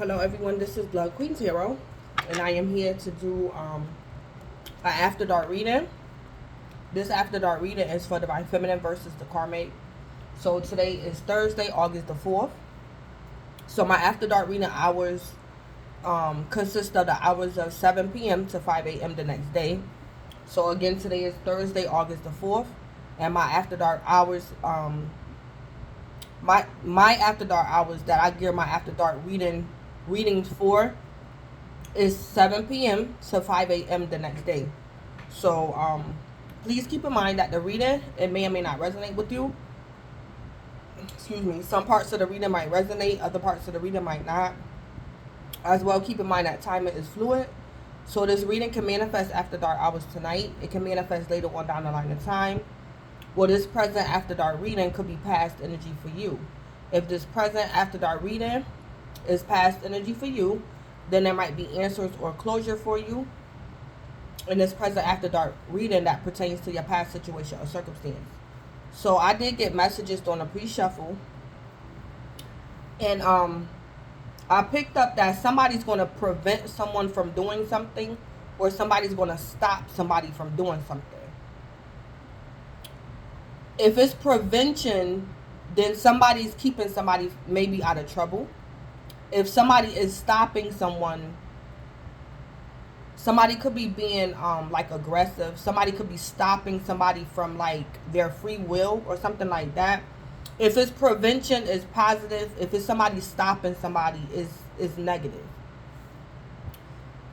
Hello everyone, this is Blood Queen Tarot, and I am here to do an After Dark reading. This After Dark reading is for Divine Feminine versus the Karmic. So today is Thursday, August the 4th. So my After Dark reading hours consist of the hours of 7 p.m. to 5 a.m. the next day. So again, today is Thursday, August the 4th, and my After Dark hours, my After Dark hours that I gear my After Dark readings for is 7 p.m. to 5 a.m. the next day. So please keep in mind that the reading, it may or may not resonate with you. Excuse me. Some parts of the reading might resonate, other parts of the reading might not. As well, keep in mind that timing is fluid. So this reading can manifest after dark hours tonight. It can manifest later on down the line of time. Well, this present after dark reading could be past energy for you. If this present after dark reading is past energy for you, then there might be answers or closure for you in this present after dark reading that pertains to your past situation or circumstance. So I did get messages on a pre-shuffle, and I picked up that somebody's going to prevent someone from doing something, or somebody's going to stop somebody from doing something. If it's prevention, then somebody's keeping somebody maybe out of trouble. If somebody is stopping someone, somebody could be being like aggressive. Somebody could be stopping somebody from like their free will or something like that. If it's prevention, is positive. If it's somebody stopping somebody, is negative.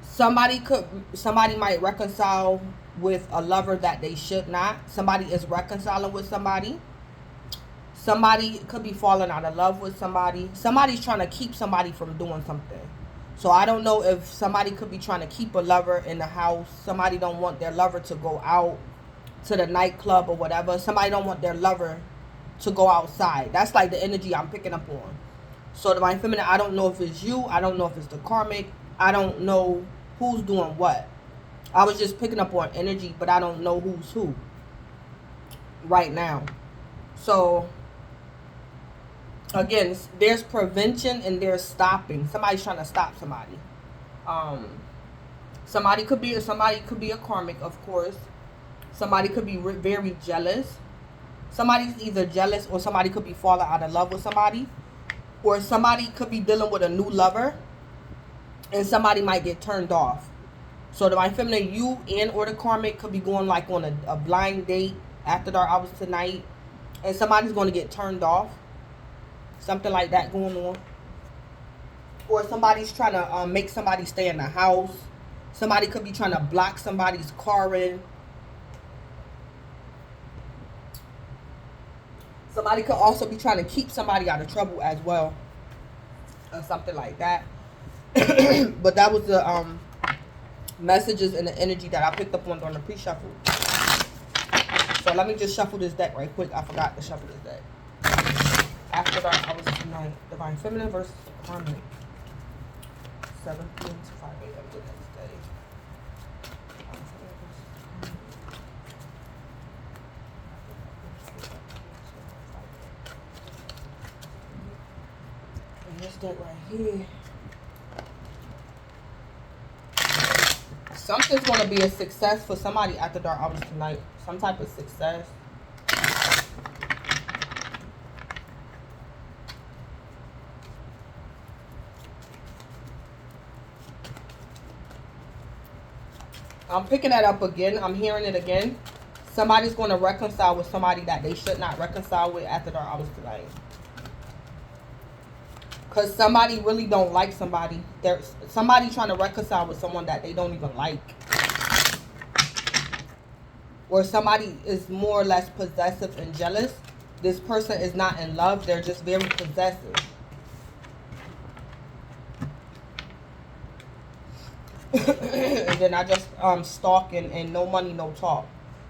Somebody might reconcile with a lover that they should not. Somebody is reconciling with somebody. Somebody could be falling out of love with somebody. Somebody's trying to keep somebody from doing something. So I don't know if somebody could be trying to keep a lover in the house. Somebody don't want their lover to go out to the nightclub or whatever. Somebody don't want their lover to go outside. That's like the energy I'm picking up on. So Divine Feminine, I don't know if it's you. I don't know if it's the Karmic. I don't know who's doing what. I was just picking up on energy, but I don't know who's who right now. So again, there's prevention and there's stopping. Somebody's trying to stop somebody. Somebody could be a karmic, of course. Somebody could be very jealous. Somebody's either jealous, or somebody could be falling out of love with somebody, or somebody could be dealing with a new lover, and somebody might get turned off. So Divine Feminine, you and or the karmic could be going like on a blind date after dark hours tonight, and somebody's going to get turned off. Something like that going on. Or somebody's trying to make somebody stay in the house. Somebody could be trying to block somebody's car in. Somebody could also be trying to keep somebody out of trouble as well. Or something like that. But that was the messages and the energy that I picked up on during the pre-shuffle. So let me just shuffle this deck right quick. I forgot to shuffle this deck. After dark hours tonight, Divine Feminine versus Karmic. 7 p.m. to 5 a.m. the next day. And this deck right here. Something's going to be a success for somebody after dark hours tonight. Some type of success. I'm picking that up again. I'm hearing it again. Somebody's going to reconcile with somebody that they should not reconcile with after dark hours tonight. Because somebody really don't like somebody. There's somebody trying to reconcile with someone that they don't even like. Or somebody is more or less possessive and jealous. This person is not in love. They're just very possessive. And then I just stalk and no money, no talk.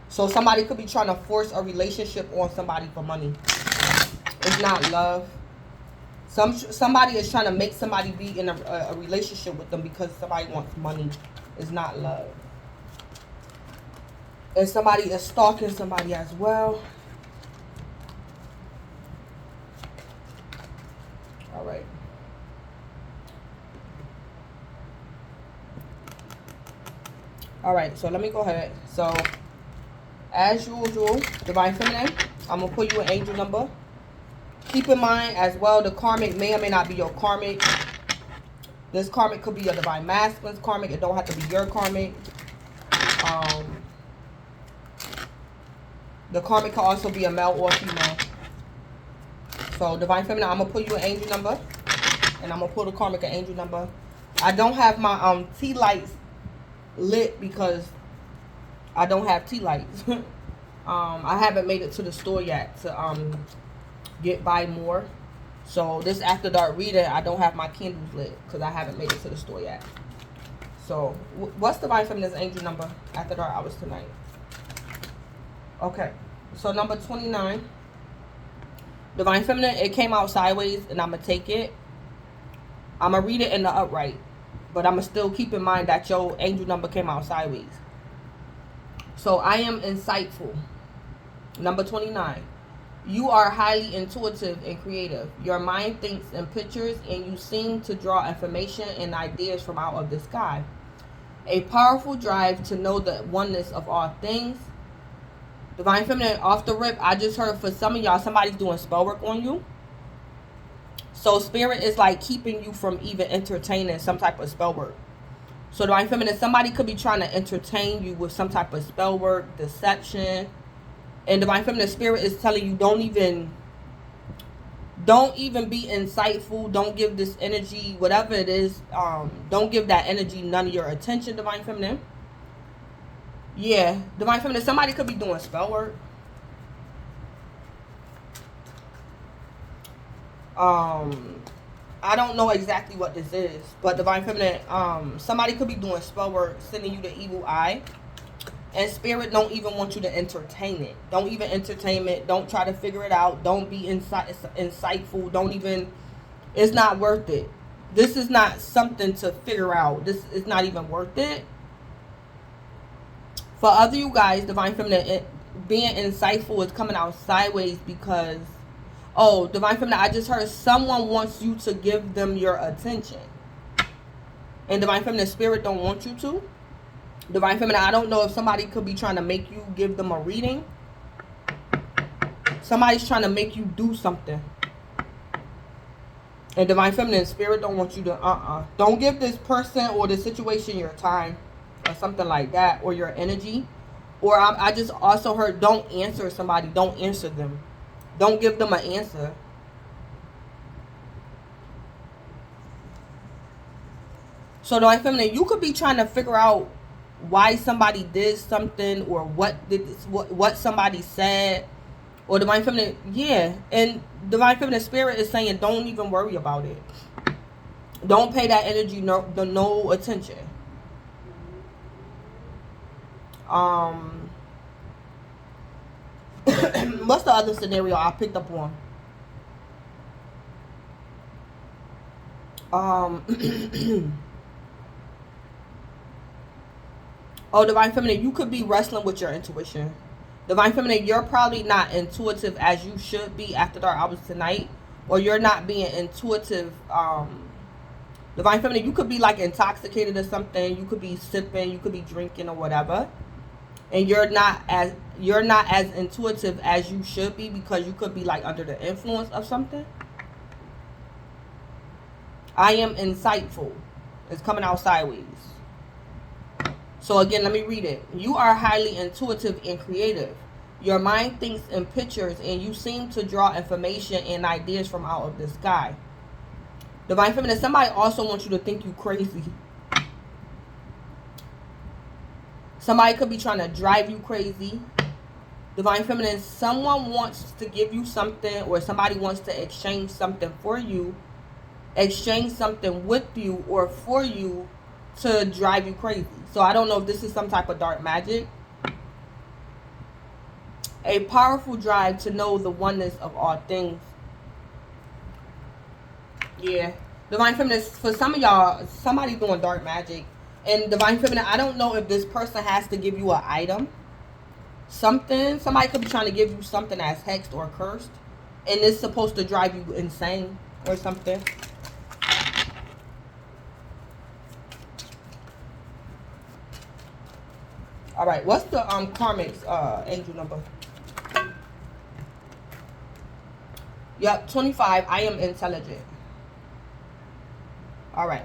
So somebody could be trying to force a relationship on somebody for money. It's not love. Somebody is trying to make somebody be in a relationship with them because somebody wants money. It's not love. And somebody is stalking somebody as well. All right. Alright, so let me go ahead. So, as usual, Divine Feminine, I'm going to put you an angel number. Keep in mind as well, the karmic may or may not be your karmic. This karmic could be your Divine Masculine's karmic. It don't have to be your karmic. The karmic can also be a male or female. So, Divine Feminine, I'm going to put you an angel number. And I'm going to pull the karmic an angel number. I don't have my tea lights lit because I don't have tea lights. I haven't made it to the store yet to get buy more. So this after dark reading, I don't have my candles lit because I haven't made it to the store yet. So what's Divine Feminine's angel number after dark hours tonight? Okay, so number 29. Divine Feminine, it came out sideways and I'm gonna take it. I'm gonna read it in the upright, but I'm gonna still keep in mind that your angel number came out sideways. So I am insightful. Number 29. You are highly intuitive and creative. Your mind thinks in pictures and you seem to draw information and ideas from out of the sky. A powerful drive to know the oneness of all things. Divine Feminine, off the rip, I just heard for some of y'all, somebody's doing spell work on you. So Spirit is like keeping you from even entertaining some type of spell work. So Divine Feminine, somebody could be trying to entertain you with some type of spell work, deception. And Divine Feminine, Spirit is telling you don't even be insightful. Don't give this energy, whatever it is, don't give that energy none of your attention, Divine Feminine. Yeah, Divine Feminine, somebody could be doing spell work. I don't know exactly what this is, but Divine Feminine, somebody could be doing spell work, sending you the evil eye. And Spirit don't even want you to entertain it. Don't even entertain it. Don't try to figure it out. Don't be insightful. Don't even, it's not worth it. This is not something to figure out. This is not even worth it. For other you guys, Divine Feminine, being insightful is coming out sideways because, oh, Divine Feminine, I just heard someone wants you to give them your attention. And Divine Feminine, Spirit don't want you to. Divine Feminine, I don't know if somebody could be trying to make you give them a reading. Somebody's trying to make you do something. And Divine Feminine, Spirit don't want you to, Don't give this person or the situation your time. Or something like that. Or your energy. Or I just also heard, don't answer somebody. Don't answer them. Don't give them an answer. So Divine Feminine, you could be trying to figure out why somebody did something or what somebody said. Or Divine Feminine, yeah. And Divine Feminine, Spirit is saying don't even worry about it. Don't pay that energy no attention. What's the other scenario I picked up on? Oh, Divine Feminine, you could be wrestling with your intuition. Divine Feminine, you're probably not intuitive as you should be after dark hours tonight. Or you're not being intuitive. Divine Feminine, you could be like intoxicated or something. You could be sipping, you could be drinking or whatever. And you're not as intuitive as you should be because you could be like under the influence of something. I am insightful. It's coming out sideways. So again, let me read it. You are highly intuitive and creative. Your mind thinks in pictures and you seem to draw information and ideas from out of the sky. Divine Feminine, somebody also wants you to think you crazy. Somebody could be trying to drive you crazy. Divine Feminine, someone wants to give you something or somebody wants to exchange something for you. Exchange something with you or for you to drive you crazy. So I don't know if this is some type of dark magic. A powerful drive to know the oneness of all things. Yeah. Divine Feminine, for some of y'all, somebody doing dark magic. And Divine Feminine, I don't know if this person has to give you an item. Something. Somebody could be trying to give you something that's hexed or cursed. And it's supposed to drive you insane or something. All right, what's the karmic's angel number? Yep, 25. I am intelligent. All right.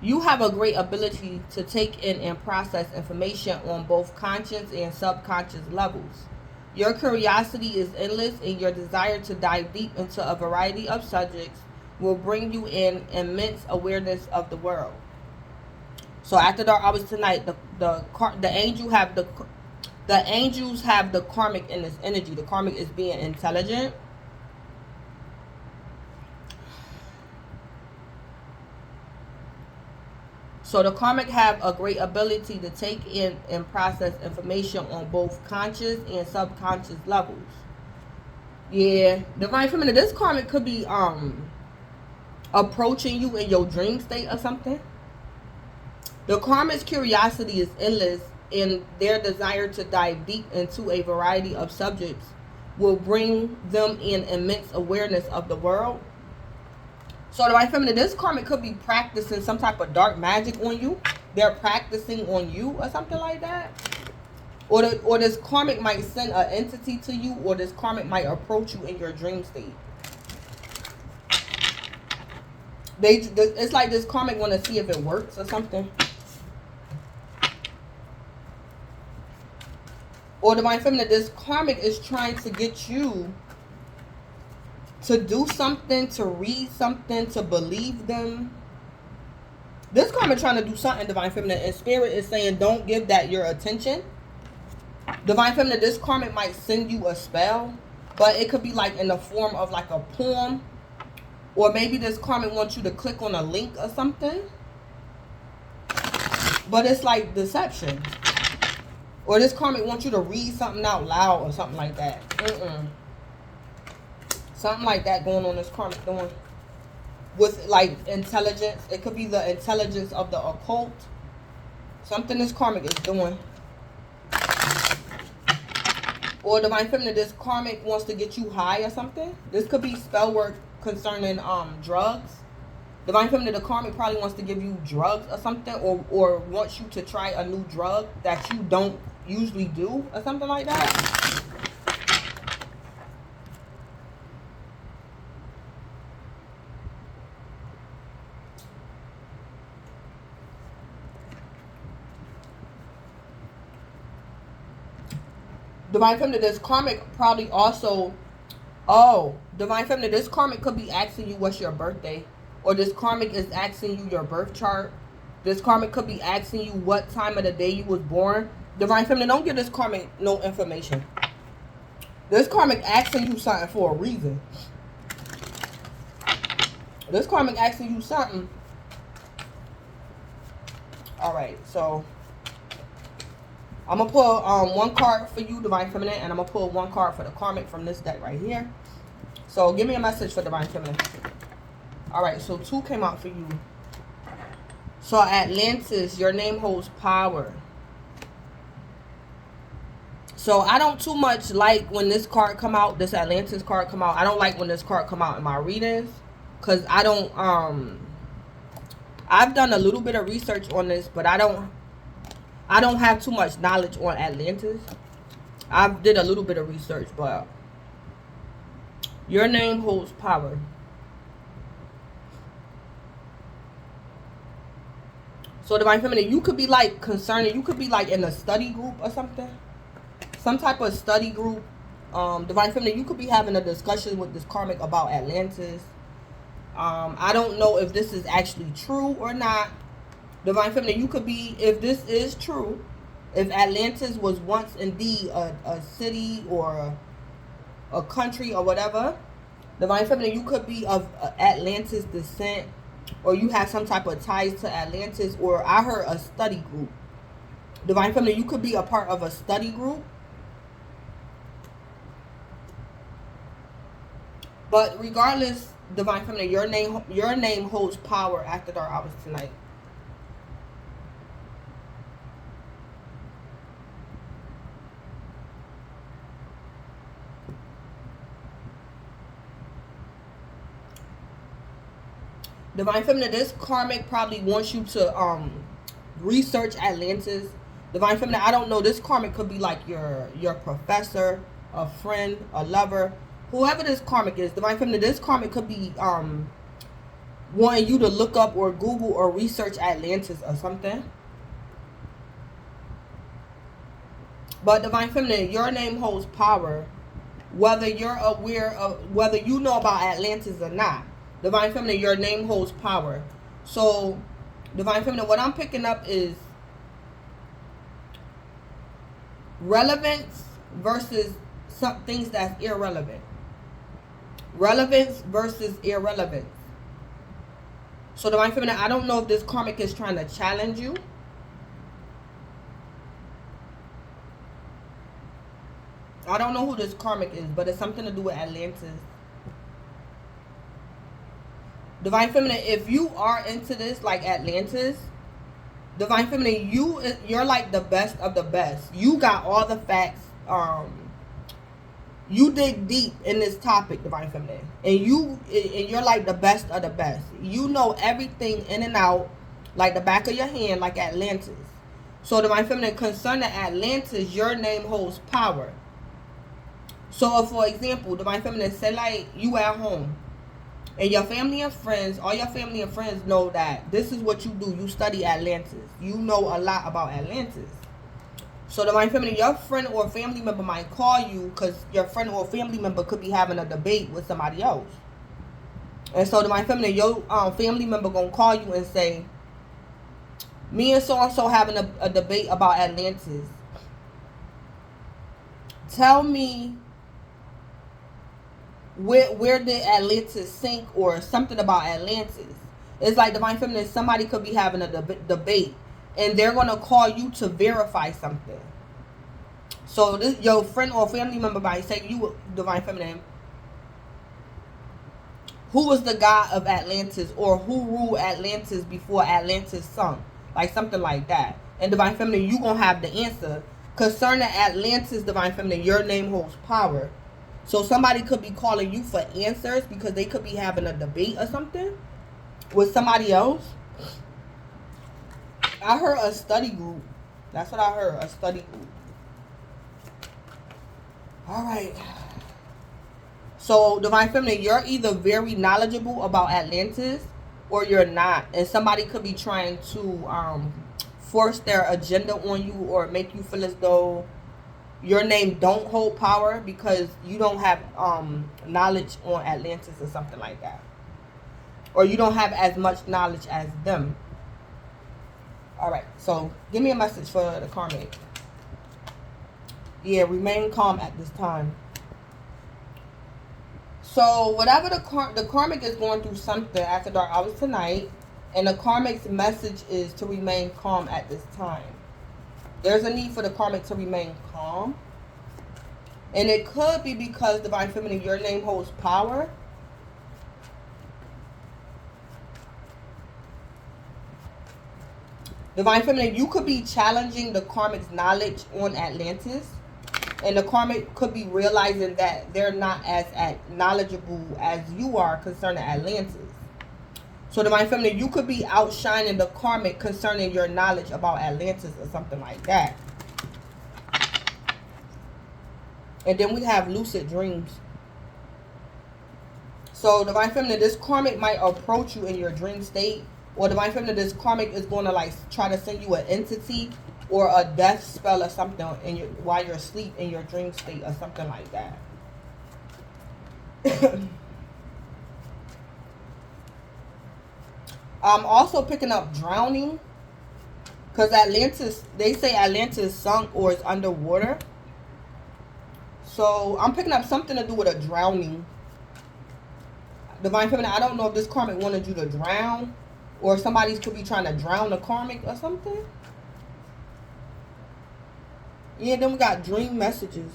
You have a great ability to take in and process information on both conscious and subconscious levels. Your curiosity is endless, and your desire to dive deep into a variety of subjects will bring you in immense awareness of the world. So after dark hours tonight, the angels have the karmic in this energy. The karmic is being intelligent. So the karmic have a great ability to take in and process information on both conscious and subconscious levels. Yeah, divine feminine. This karmic could be approaching you in your dream state or something. The karmic's curiosity is endless, and their desire to dive deep into a variety of subjects will bring them in immense awareness of the world. So the right feminine, this karmic could be practicing some type of dark magic on you. They're practicing on you or something like that. Or this karmic might send an entity to you, or this karmic might approach you in your dream state. It's like this karmic want to see if it works or something. Or divine feminine, this karmic is trying to get you to do something, to read something, to believe them. This karmic trying to do something, divine feminine, and spirit is saying don't give that your attention. Divine feminine, this karmic might send you a spell, but it could be like in the form of like a poem, or maybe this karmic wants you to click on a link or something, but it's like deception. Or this karmic wants you to read something out loud or something like that. Something like that going on this karmic doing. With like intelligence. It could be the intelligence of the occult. Something this karmic is doing. Or divine feminine, this karmic wants to get you high or something. This could be spell work concerning drugs. Divine feminine, the karmic probably wants to give you drugs or something, or wants you to try a new drug that you don't usually do or something like that. Divine feminine, this karmic probably also, divine feminine, this karmic could be asking you what's your birthday. Or this karmic is asking you your birth chart. This karmic could be asking you what time of the day you was born. Divine feminine, don't give this karmic no information. This karmic asking you something for a reason. This karmic asking you something. Alright, so I'm going to pull one card for you, Divine Feminine, and I'm going to pull one card for the karmic from this deck right here. So give me a message for Divine Feminine. Alright, so 2 came out for you. So Atlantis, your name holds power. So I don't too much like when this card come out, this Atlantis card come out. I don't like when this card come out in my readings. Because I don't, I've done a little bit of research on this, but I don't have too much knowledge on Atlantis. I did a little bit of research, but your name holds power. So Divine Feminine, you could be like concerning, you could be like in a study group or something. Some type of study group. Divine Feminine, you could be having a discussion with this karmic about Atlantis. I don't know if this is actually true or not. Divine Feminine, you could be, if this is true, if Atlantis was once indeed a city or a country or whatever, Divine Feminine, you could be of Atlantis descent, or you have some type of ties to Atlantis, or I heard a study group. Divine Feminine, you could be a part of a study group. But regardless, Divine Feminine, your name holds power after dark hours tonight. Divine Feminine, this karmic probably wants you to research Atlantis. Divine Feminine, I don't know. This karmic could be like your professor, a friend, a lover, whoever this karmic is. Divine Feminine, this karmic could be wanting you to look up or Google or research Atlantis or something. But Divine Feminine, your name holds power, whether you're aware of, whether you know about Atlantis or not. Divine Feminine, your name holds power. So, Divine Feminine, what I'm picking up is relevance versus some things that's irrelevant. Relevance versus irrelevance. So, Divine Feminine, I don't know if this karmic is trying to challenge you. I don't know who this karmic is, but it's something to do with Atlantis. Divine Feminine, if you are into this, like Atlantis, Divine Feminine, you're like the best of the best. You got all the facts. You dig deep in this topic, Divine Feminine, and you're like the best of the best. You know everything in and out, like the back of your hand, like Atlantis. So, Divine Feminine, concerning Atlantis, your name holds power. So, for example, Divine Feminine, say like you at home and your family and friends, all your family and friends know that this is what you do. You study Atlantis. You know a lot about Atlantis. So, Divine Feminine, your friend or family member might call you because your friend or family member could be having a debate with somebody else. And so, Divine Feminine, your family member going to call you and say, me and so-and-so having a debate about Atlantis. Tell me, where did Atlantis sink or something about Atlantis? It's like Divine Feminine, somebody could be having a debate and they're going to call you to verify something. So this, your friend or family member might say, you, Divine Feminine, who was the god of Atlantis, or who ruled Atlantis before Atlantis sunk? Like something like that. And Divine Feminine, you going to have the answer. Concerning Atlantis, Divine Feminine, your name holds power. So somebody could be calling you for answers because they could be having a debate or something with somebody else. I heard a study group. That's what I heard, a study group. All right. So, Divine Feminine, you're either very knowledgeable about Atlantis or you're not. And somebody could be trying to force their agenda on you or make you feel as though your name don't hold power because you don't have knowledge on Atlantis or something like that. Or you don't have as much knowledge as them. Alright, so give me a message for the karmic. Yeah, remain calm at this time. So whatever the karmic is going through something after dark hours tonight, and the karmic's message is to remain calm at this time. There's a need for the karmic to remain calm. And it could be because, Divine Feminine, your name holds power. Divine Feminine, you could be challenging the karmic's knowledge on Atlantis. And the karmic could be realizing that they're not as knowledgeable as you are concerning Atlantis. So, Divine Feminine, you could be outshining the karmic concerning your knowledge about Atlantis or something like that. And then we have lucid dreams. So, Divine Feminine, this karmic might approach you in your dream state. Or, Divine Feminine, this karmic is going to like try to send you an entity or a death spell or something while you're asleep in your dream state or something like that. I'm also picking up drowning. Because Atlantis, they say Atlantis sunk or is underwater. So I'm picking up something to do with a drowning. Divine Feminine, I don't know if this karmic wanted you to drown. Or somebody could be trying to drown the karmic or something. Yeah, then we got dream messages.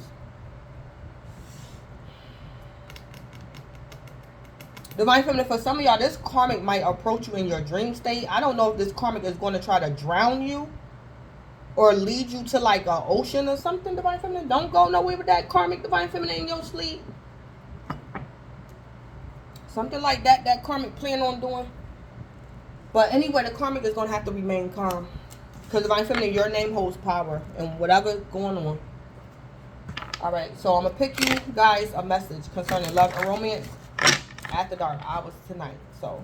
Divine Feminine, for some of y'all, this karmic might approach you in your dream state. I don't know if this karmic is going to try to drown you or lead you to like an ocean or something, Divine Feminine. Don't go nowhere with that karmic, Divine Feminine, in your sleep. Something like that, that karmic plan on doing. But anyway, the karmic is going to have to remain calm. Because Divine Feminine, your name holds power and whatever's going on. Alright, so I'm going to pick you guys a message concerning love and romance after dark hours tonight. So,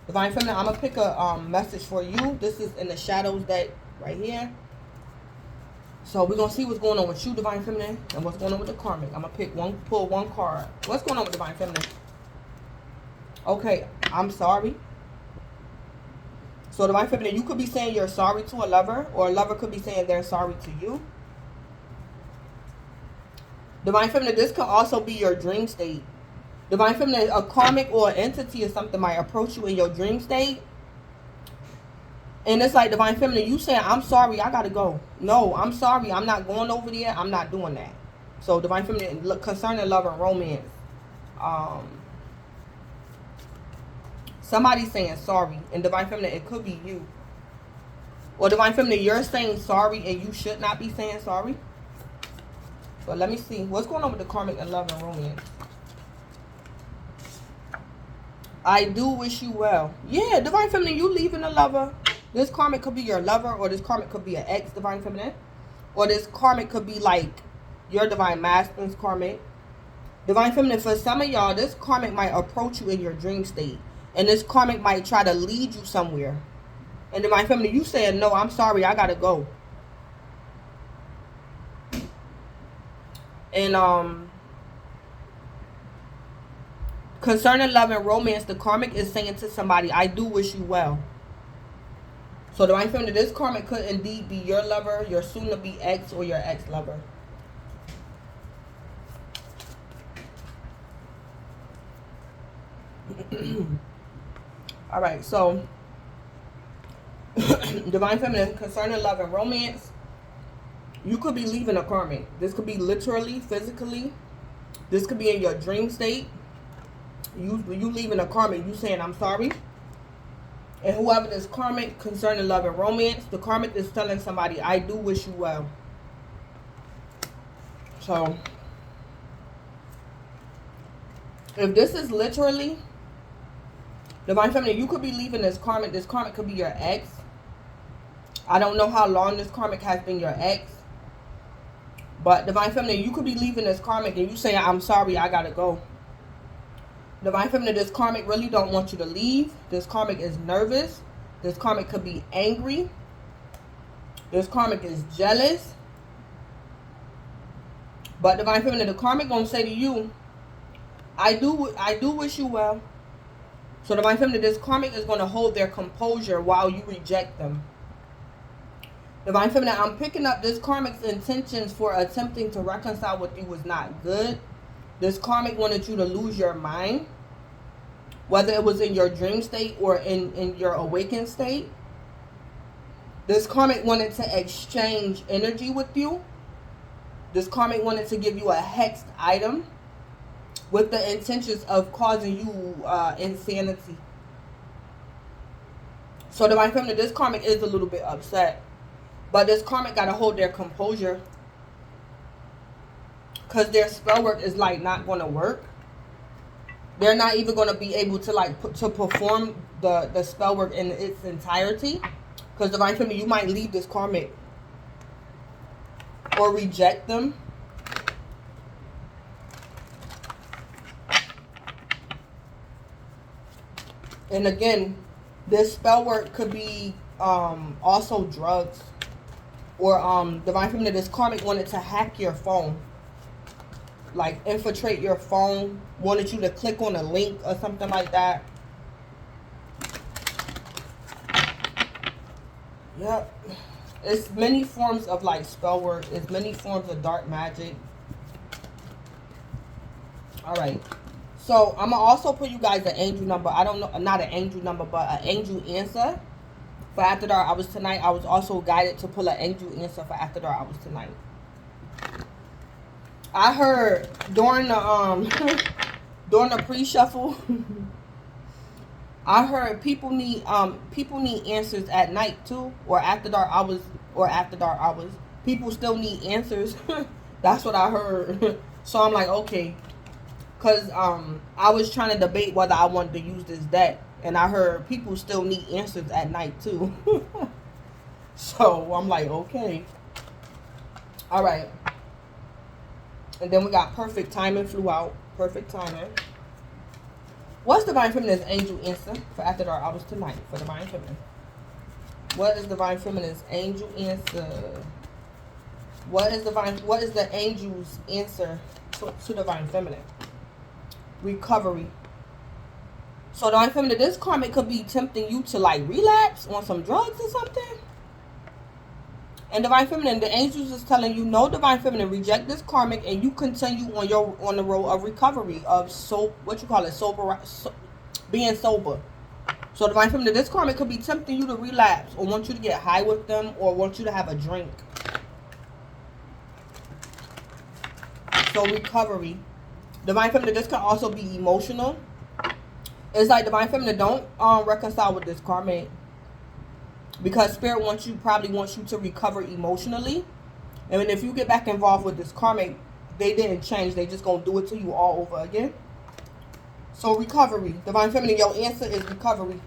Divine Feminine, I'm going to pick a message for you. This is in the shadows deck right here. So, we're going to see what's going on with you, Divine Feminine, and what's going on with the karmic. I'm going to pull one card. What's going on with Divine Feminine? Okay, I'm sorry. So, Divine Feminine, you could be saying you're sorry to a lover, or a lover could be saying they're sorry to you. Divine Feminine, this could also be your dream state. Divine Feminine, a karmic or an entity or something might approach you in your dream state. And it's like, Divine Feminine, you saying, I'm sorry, I gotta go. No, I'm sorry, I'm not going over there. I'm not doing that. So, Divine Feminine, look, concerning love and romance. Somebody's saying sorry. And Divine Feminine, it could be you. Or Divine Feminine, you're saying sorry and you should not be saying sorry. But let me see. What's going on with the karmic and love and romance? I do wish you well. Yeah, Divine Feminine, you leaving a lover. This karmic could be your lover, or this karmic could be an ex, Divine Feminine. Or this karmic could be like your Divine Masculine's karmic. Divine Feminine, for some of y'all, this karmic might approach you in your dream state. And this karmic might try to lead you somewhere. And Divine Feminine, you saying, no, I'm sorry, I gotta go. And concerning love and romance, the karmic is saying to somebody, I do wish you well. So Divine Feminine, this karmic could indeed be your lover, your soon-to-be ex, or your ex-lover. Alright, so Divine Feminine, concerning love and romance, you could be leaving a karmic. This could be literally, physically. This could be in your dream state. You leaving a karmic. You saying, I'm sorry. And whoever this karmic concerning love and romance, the karmic is telling somebody, I do wish you well. So, if this is literally, Divine Feminine, you could be leaving this karmic. This karmic could be your ex. I don't know how long this karmic has been your ex. But Divine Feminine, you could be leaving this karmic and you say, I'm sorry, I gotta go. Divine Feminine, this karmic really don't want you to leave. This karmic is nervous. This karmic could be angry. This karmic is jealous. But Divine Feminine, the karmic gonna say to you, I do wish you well. So Divine Feminine, this karmic is gonna hold their composure while you reject them. Divine Feminine, I'm picking up this karmic's intentions for attempting to reconcile with you was not good. This karmic wanted you to lose your mind, whether it was in your dream state or in your awakened state. This karmic wanted to exchange energy with you. This karmic wanted to give you a hexed item with the intentions of causing you insanity. So Divine Feminine, this karmic is a little bit upset. But this karmic got to hold their composure. Because their spell work is like not going to work. They're not even going to be able to like to perform the spell work in its entirety. Because Divine Feminine, you might leave this karmic. Or reject them. And again, this spell work could be also drugs. Or Divine Feminine, this karmic wanted to hack your phone. Like infiltrate your phone. Wanted you to click on a link or something like that. Yep. It's many forms of like spell work. It's many forms of dark magic. Alright. So I'm going to also put you guys an angel number. I don't know, not an angel number, but an angel answer. For After Dark Hours tonight, I was also guided to pull an angel answer for After Dark Hours tonight. I heard during the during the pre-shuffle, I heard people need answers at night too, or after dark hours. People still need answers. That's what I heard. So I'm like, okay, cause I was trying to debate whether I wanted to use this deck. And I heard people still need answers at night too. So I'm like, okay. All right. And then we got perfect timing flew out. Perfect timing. What's Divine Feminine's angel answer for After Dark Hours tonight for Divine Feminine? What is Divine Feminine's angel answer? What is the angel's answer to Divine Feminine? Recovery. So Divine Feminine, this karmic could be tempting you to like relapse on some drugs or something. And Divine Feminine, the angels is telling you, no, Divine Feminine, reject this karmic and you continue on the road of recovery, of being sober. So Divine Feminine, this karmic could be tempting you to relapse or want you to get high with them or want you to have a drink. So recovery. Divine Feminine, this could also be emotional. It's like Divine Feminine, don't reconcile with this karmic. Because Spirit probably wants you to recover emotionally. And if you get back involved with this karmic, they didn't change. They just going to do it to you all over again. So recovery. Divine Feminine, your answer is recovery.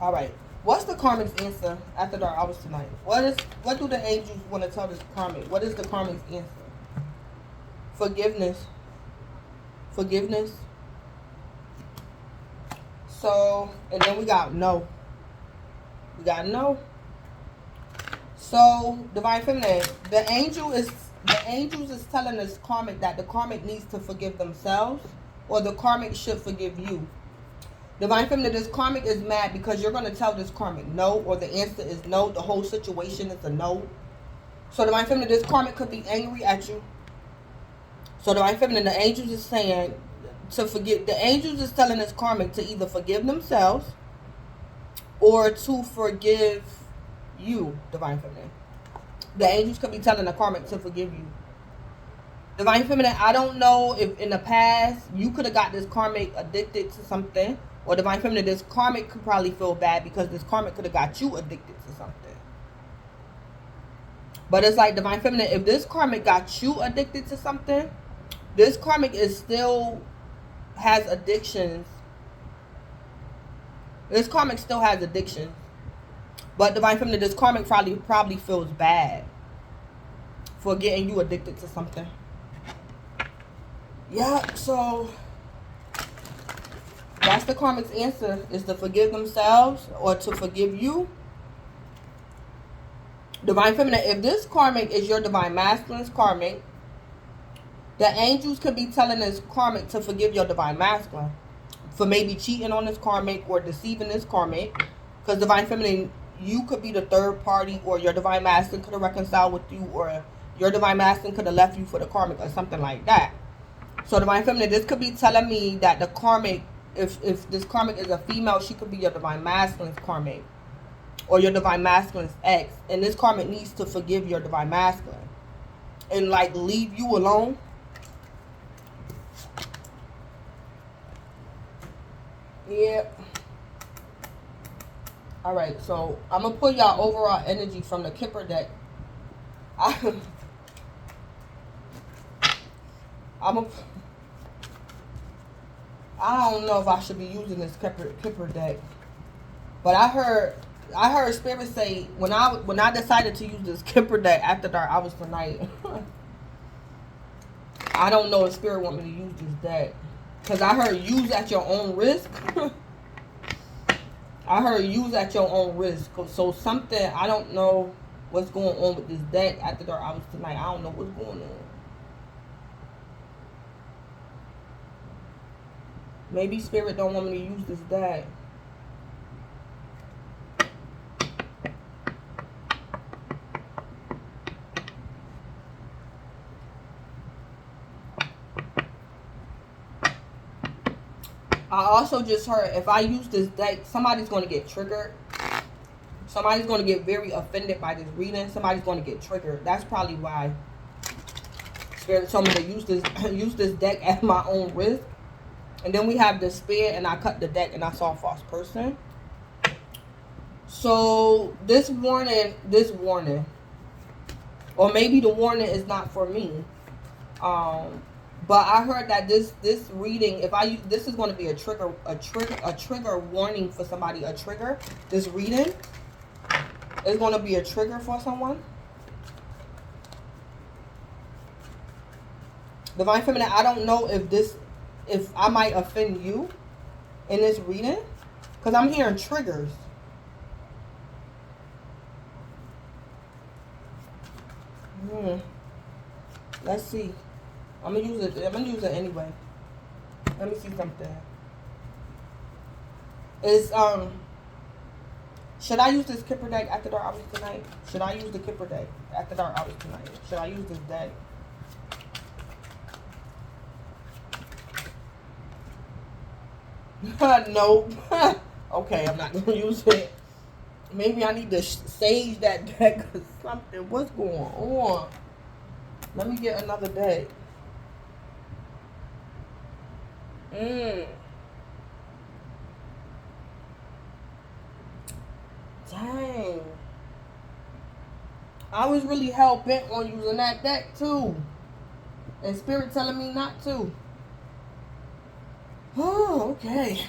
All right. What's the karmic's answer After Dark Hours tonight? What do the angels want to tell this karmic? What is the karmic's answer? Forgiveness. Forgiveness. So, and then we got no. We got no. So, Divine Feminine, the angels is telling this karmic that the karmic needs to forgive themselves or the karmic should forgive you. Divine Feminine, this karmic is mad because you're going to tell this karmic no, or the answer is no. The whole situation is a no. So, Divine Feminine, this karmic could be angry at you. So, Divine Feminine, the angels is saying to forgive. The angels is telling this karmic to either forgive themselves or to forgive you, Divine Feminine. The angels could be telling the karmic to forgive you. Divine Feminine, I don't know if in the past you could have got this karmic addicted to something, or Divine Feminine, this karmic could probably feel bad because this karmic could have got you addicted to something. But it's like, Divine Feminine, if this karmic got you addicted to something, this karmic is still has addictions. This karmic still has addictions. But Divine Feminine, this karmic probably feels bad for getting you addicted to something. Yeah, so that's the karmic's answer, is to forgive themselves or to forgive you. Divine Feminine, if this karmic is your Divine Masculine's karmic, the angels could be telling this karmic to forgive your Divine Masculine for maybe cheating on this karmic or deceiving this karmic. Because Divine Feminine, you could be the third party, or your Divine Masculine could have reconciled with you, or your Divine Masculine could have left you for the karmic or something like that. So Divine Feminine, this could be telling me that the karmic, if this karmic is a female, she could be your Divine Masculine's karmic or your Divine Masculine's ex. And this karmic needs to forgive your Divine Masculine and like leave you alone. Yep. Alright, so I'm going to pull y'all overall energy from the Kipper deck. I don't know if I should be using this Kipper deck. But I heard Spirit say, when I decided to use this Kipper deck After Dark Hours tonight, I don't know if Spirit want me to use this deck. Because I heard use at your own risk. I heard use at your own risk. So something, I don't know what's going on with this deck After Dark Hours tonight. I don't know what's going on. Maybe Spirit don't want me to use this deck. I also just heard if I use this deck, somebody's going to get triggered. Somebody's going to get very offended by this reading. Somebody's going to get triggered. That's probably why Spirit told me to use this deck at my own risk. And then we have the Spear, and I cut the deck, and I saw a false person. So this warning, or maybe the warning is not for me. But I heard that this reading, if I use this, is going to be a trigger warning for somebody. A trigger. This reading is going to be a trigger for someone. Divine Feminine, I don't know if I might offend you in this reading, because I'm hearing triggers. Let's see. I'm gonna use it. I'm gonna use it anyway. Let me see something. Is should I use this Kipper deck after dark hours tonight? Should I use the Kipper deck after dark hours tonight? Should I use this deck? Nope. Okay, I'm not gonna use it. Maybe I need to sage that deck or something. What's going on? Let me get another deck. Dang. I was really hell bent on using that deck too. And Spirit telling me not to. Oh, okay.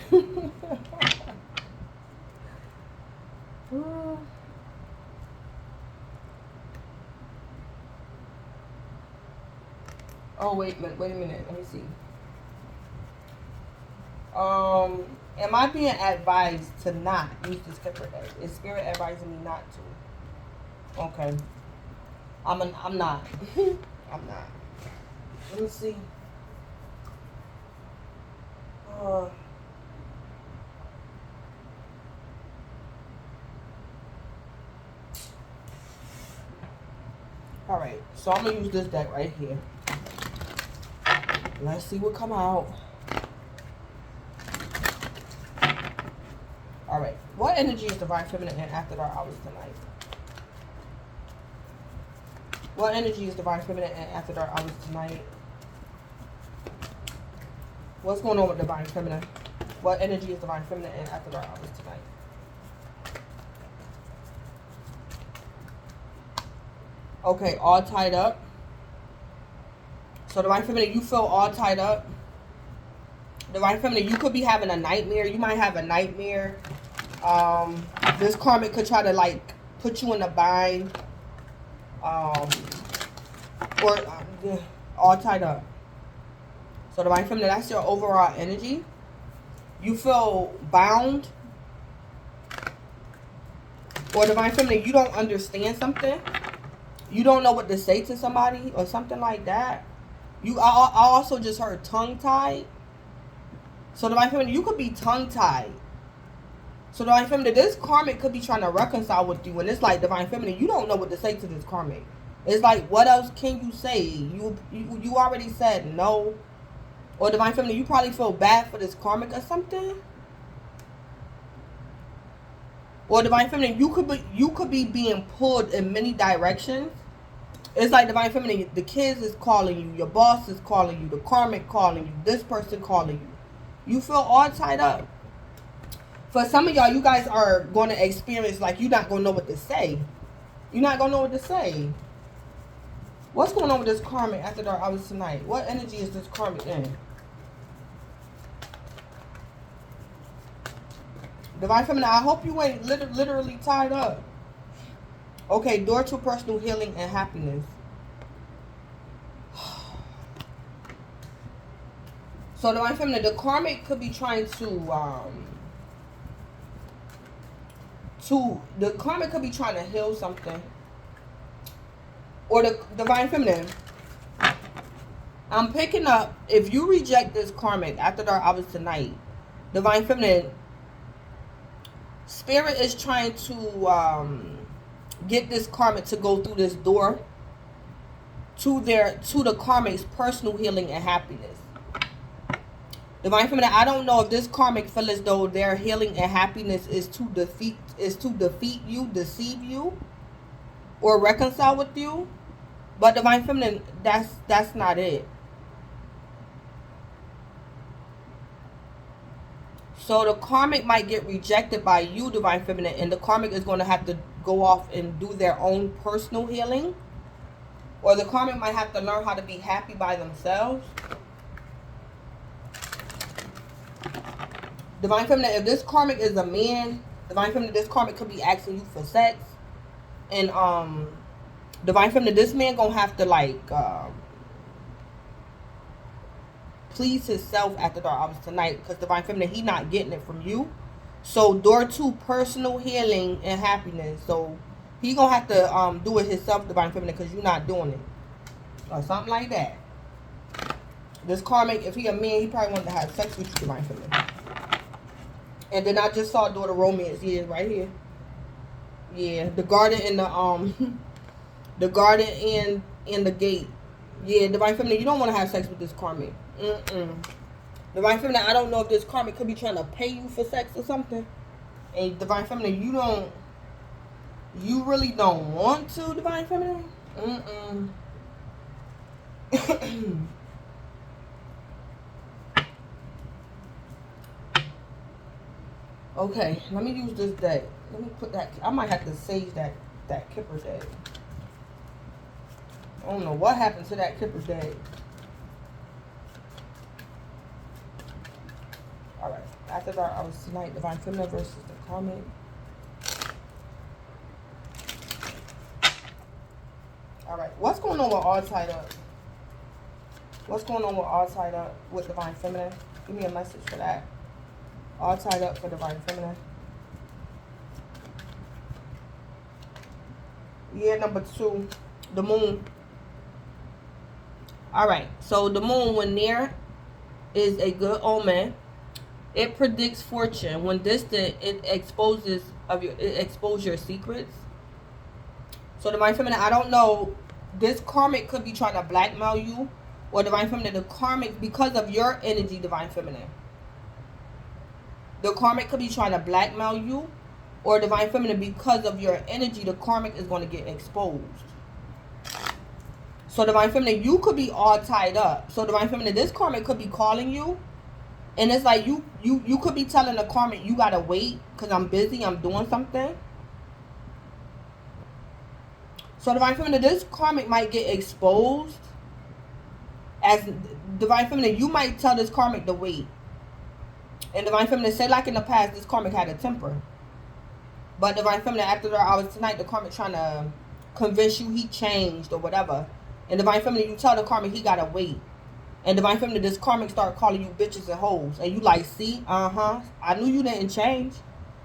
Oh, wait a minute. Let me see. Am I being advised to not use this Kipper deck? Is Spirit advising me not to? Okay. I'm not. I'm not. Let me see. Alright, so I'm gonna use this deck right here. Let's see what come out. Alright, what energy is Divine Feminine in after dark hours tonight? What energy is Divine Feminine in after dark hours tonight? What's going on with Divine Feminine? What energy is Divine Feminine in after dark hours tonight? Okay, all tied up. So Divine Feminine, you feel all tied up. Divine Feminine, you could be having a nightmare. You might have a nightmare. This karmic could try to like put you in a bind. Or all tied up. So Divine Feminine, that's your overall energy. You feel bound. Or Divine Feminine, you don't understand something. You don't know what to say to somebody or something like that. I also just heard tongue-tied. So Divine Feminine, you could be tongue-tied. So Divine Feminine, this karmic could be trying to reconcile with you. And it's like, Divine Feminine, you don't know what to say to this karmic. It's like, what else can you say? You already said no. Or Divine Feminine, you probably feel bad for this karmic or something. Or Divine Feminine, you could be being pulled in many directions. It's like Divine Feminine, the kids is calling you, your boss is calling you, the karmic calling you, this person calling you. You feel all tied up. For some of y'all, you guys are going to experience like you're not going to know what to say. You're not going to know what to say. What's going on with this karmic after dark hours tonight? What energy is this karmic in? Divine Feminine, I hope you ain't literally tied up. Okay, door to personal healing and happiness. So Divine Feminine, the karmic could be trying the karmic could be trying to heal something. Or the Divine Feminine, I'm picking up, if you reject this karmic after dark hours tonight, Divine Feminine, Spirit is trying to get this karmic to go through this door to the karmic's personal healing and happiness. Divine Feminine, I don't know if this karmic feel as though their healing and happiness is to defeat you, deceive you, or reconcile with you. But Divine Feminine, that's not it. So the karmic might get rejected by you, Divine Feminine, and the karmic is going to have to go off and do their own personal healing. Or the karmic might have to learn how to be happy by themselves. Divine Feminine, if this karmic is a man, Divine Feminine, this karmic could be asking you for sex. And Divine Feminine, this man gonna have to like please himself after dark hours tonight, because Divine Feminine, he not getting it from you. So door to personal healing and happiness. So he gonna have to do it himself, Divine Feminine, because you're not doing it. Or something like that. This karmic, if he a man, he probably wanted to have sex with you, Divine Feminine. And then I just saw door to romance. Yeah, right here. Yeah, the garden and the the garden and the gate. Yeah, Divine Feminine, you don't want to have sex with this karmic. Divine Feminine, I don't know if this karmic could be trying to pay you for sex or something. And Divine Feminine, you really don't want to, Divine Feminine. Okay, let me use this deck. Let me put that. I might have to sage that Kipper deck. I don't know what happened to that Kipper deck. Alright, after dark hours tonight, Divine Feminine versus the karmic. Alright, what's going on with All Tied Up? What's going on with All Tied Up with Divine Feminine? Give me a message for that. All Tied Up for Divine Feminine. Year number 2, the moon. Alright, so the moon, when near, is a good omen. It predicts fortune. When distant, it exposes your secrets. So Divine Feminine, I don't know, this karmic could be trying to blackmail you, or Divine Feminine, the karmic, because of your energy, Divine Feminine, the karmic could be trying to blackmail you, or Divine Feminine, because of your energy, the karmic is going to get exposed. So Divine Feminine, you could be all tied up. So Divine Feminine, this karmic could be calling you, and it's like you could be telling the karmic, you gotta wait because I'm busy, I'm doing something. So Divine Feminine, this karmic might get exposed. As Divine Feminine, you might tell this karmic to wait. And Divine Feminine, say like in the past, this karmic had a temper. But Divine Feminine, after the hours tonight, the karmic trying to convince you he changed or whatever. And Divine Feminine, you tell the karmic he gotta wait. And Divine Feminine, this karmic start calling you bitches and hoes. And you like, see, I knew you didn't change.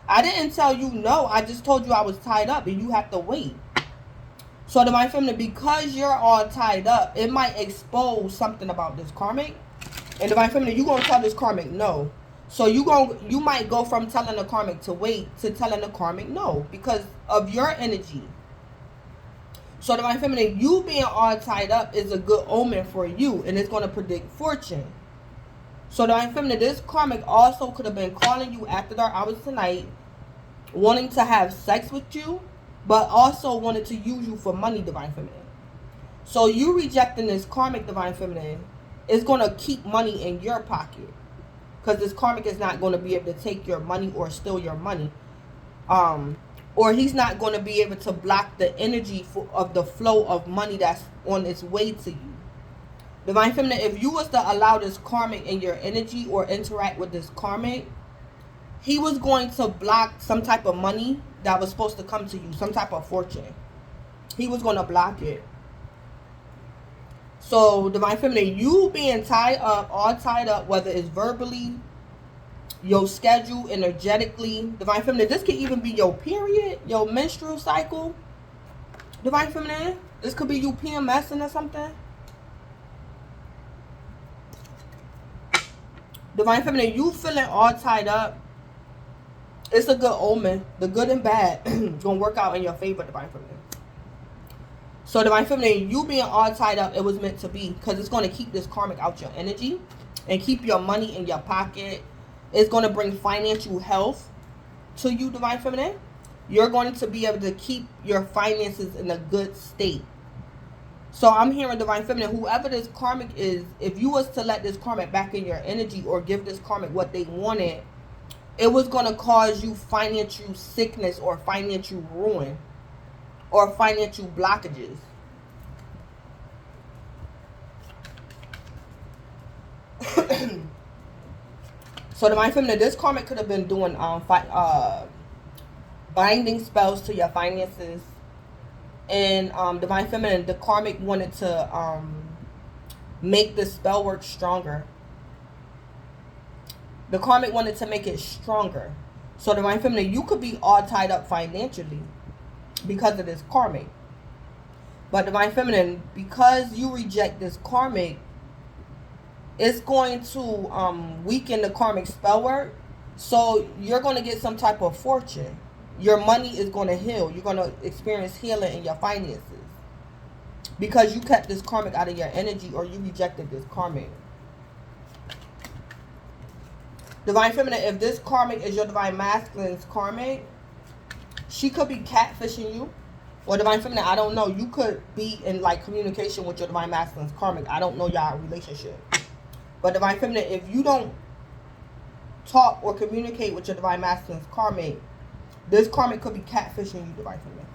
I didn't tell you no. I just told you I was tied up and you have to wait. So Divine Feminine, because you're all tied up, it might expose something about this karmic. And Divine Feminine, you gonna tell this karmic no. So you might go from telling the karmic to wait to telling the karmic no, because of your energy. So Divine Feminine, you being all tied up is a good omen for you, and it's going to predict fortune. So Divine Feminine, this karmic also could have been calling you after dark hours tonight, wanting to have sex with you, but also wanted to use you for money, Divine Feminine. So you rejecting this karmic, Divine Feminine, is going to keep money in your pocket. Because this karmic is not going to be able to take your money or steal your money. Or he's not going to be able to block the energy of the flow of money that's on its way to you. Divine Feminine, if you was to allow this karmic in your energy or interact with this karmic, he was going to block some type of money that was supposed to come to you, some type of fortune. He was going to block it. So, Divine Feminine, you being tied up, all tied up, whether it's verbally, your schedule, energetically. Divine Feminine, this could even be your period, your menstrual cycle. Divine Feminine, this could be you PMSing or something. Divine Feminine, you feeling all tied up. It's a good omen. The good and bad gonna work out in your favor, Divine Feminine. So Divine Feminine, you being all tied up, it was meant to be, because it's going to keep this karmic out your energy and keep your money in your pocket. It's going to bring financial health to you, Divine Feminine. You're going to be able to keep your finances in a good state. So I'm hearing, Divine Feminine, whoever this karmic is, if you was to let this karmic back in your energy or give this karmic what they wanted, it was going to cause you financial sickness or financial ruin. Or financial blockages. So Divine Feminine, this karmic could have been doing binding spells to your finances. And Divine Feminine, the karmic wanted to make the spell work stronger. The karmic wanted to make it stronger. So Divine Feminine, you could be all tied up financially because of this karmic. But Divine Feminine, because you reject this karmic, it's going to weaken the karmic spell work. So you're going to get some type of fortune. Your money is going to heal. You're going to experience healing in your finances. Because you kept this karmic out of your energy, or you rejected this karmic. Divine Feminine, if this karmic is your Divine Masculine's karmic, she could be catfishing you. Or Divine Feminine, I don't know. You could be in like communication with your Divine Masculine's karmic. I don't know y'all relationship. But Divine Feminine, if you don't talk or communicate with your Divine Masculine's karmic, this karmic could be catfishing you, Divine Feminine.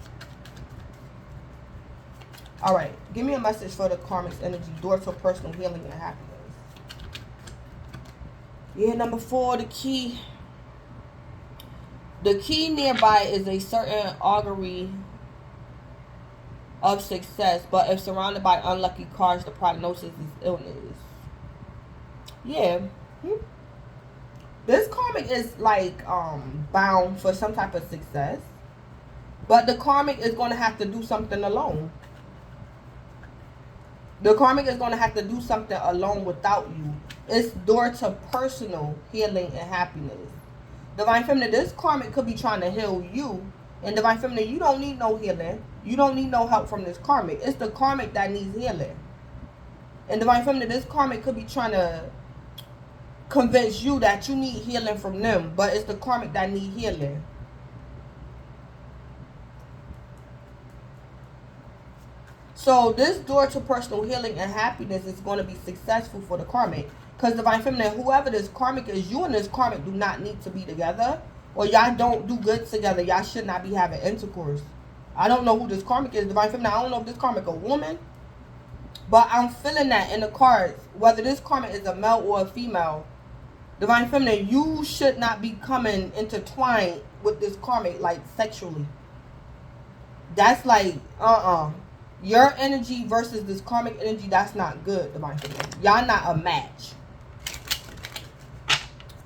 Alright, give me a message for the karmic's energy. Door to personal healing and happiness. Yeah, number 4, the key. The key nearby is a certain augury of success, but if surrounded by unlucky cards, the prognosis is illness. Yeah. This karmic is like bound for some type of success, but the karmic is going to have to do something alone. The karmic is going to have to do something alone without you. It's door to personal healing and happiness. Divine Feminine, this karmic could be trying to heal you. And Divine Feminine, you don't need no healing. You don't need no help from this karmic. It's the karmic that needs healing. And Divine Feminine, this karmic could be trying to convince you that you need healing from them. But it's the karmic that need healing. So this door to personal healing and happiness is going to be successful for the karmic. Because Divine Feminine, whoever this karmic is, you and this karmic do not need to be together. Or y'all don't do good together. Y'all should not be having intercourse. I don't know who this karmic is. Divine Feminine, I don't know if this karmic a woman. But I'm feeling that in the cards. Whether this karmic is a male or a female. Divine Feminine, you should not be coming intertwined with this karmic, like, sexually. That's like, your energy versus this karmic energy, that's not good, Divine Feminine. Y'all not a match.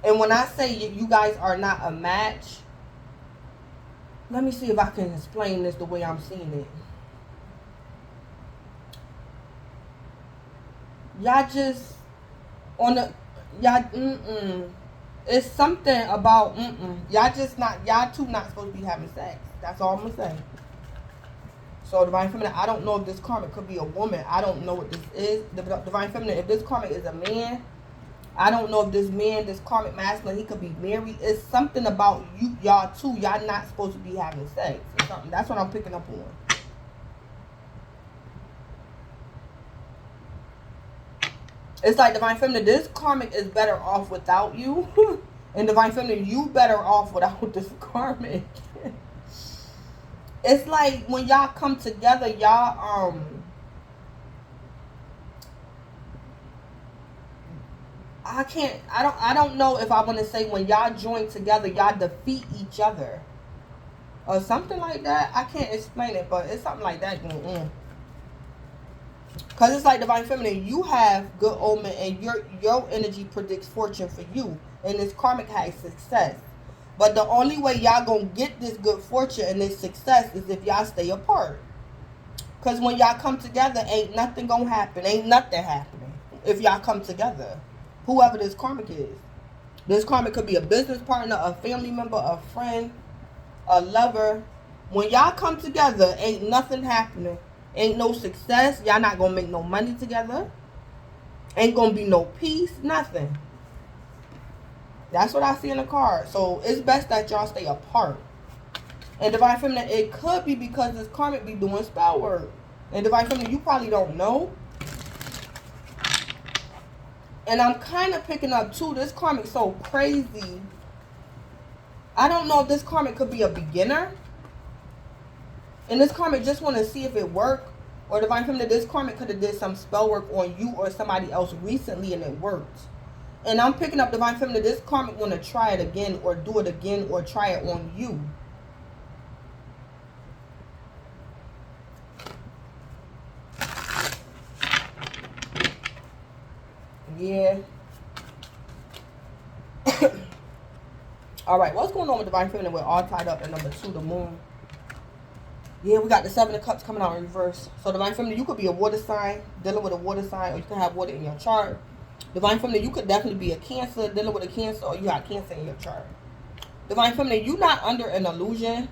And when I say you guys are not a match, let me see if I can explain this the way I'm seeing it. Y'all just, on the, y'all, it's something about, y'all just not, y'all two not supposed to be having sex. That's all I'm going to say. So Divine Feminine, I don't know if this karmic could be a woman. I don't know what this is. Divine Feminine, if this karmic is a man, I don't know if this man, this karmic masculine, he could be married. It's something about you, y'all two. Y'all not supposed to be having sex. It's something. That's what I'm picking up on. It's like Divine Feminine, this karmic is better off without you. And Divine Feminine, you better off without this karmic. It's like when y'all come together, y'all I don't know if I want to say when y'all join together, y'all defeat each other. Or something like that. I can't explain it, but it's something like that going on. Because it's like Divine Feminine, you have good omen and your energy predicts fortune for you. And this karmic has success. But the only way y'all gonna get this good fortune and this success is if y'all stay apart. Because when y'all come together, ain't nothing gonna happen. Ain't nothing happening if y'all come together. Whoever this karmic is. This karmic could be a business partner, a family member, a friend, a lover. When y'all come together, ain't nothing happening. Ain't no success. Y'all not gonna make no money together. Ain't gonna be no peace. Nothing. That's what I see in the card. So it's best that y'all stay apart. And Divine Feminine, it could be because this karmic be doing spell work. And Divine Feminine, you probably don't know. And I'm kind of picking up too, this karmic so crazy. I don't know if this karmic could be a beginner. And this karmic just want to see if it worked. Or Divine Feminine, this karmic could have did some spell work on you or somebody else recently and it worked. And I'm picking up Divine Feminine. This karmic want to try it again or do it again or try it on you. Yeah. All right. What's going on with Divine Feminine? We're all tied up. And number 2, the moon. Yeah, we got the 7 of Cups coming out in reverse. So Divine Feminine, you could be a water sign, dealing with a water sign, or you can have water in your chart. Divine Feminine, you could definitely be a Cancer, dealing with a Cancer, or you got Cancer in your chart. Divine Feminine, you're not under an illusion.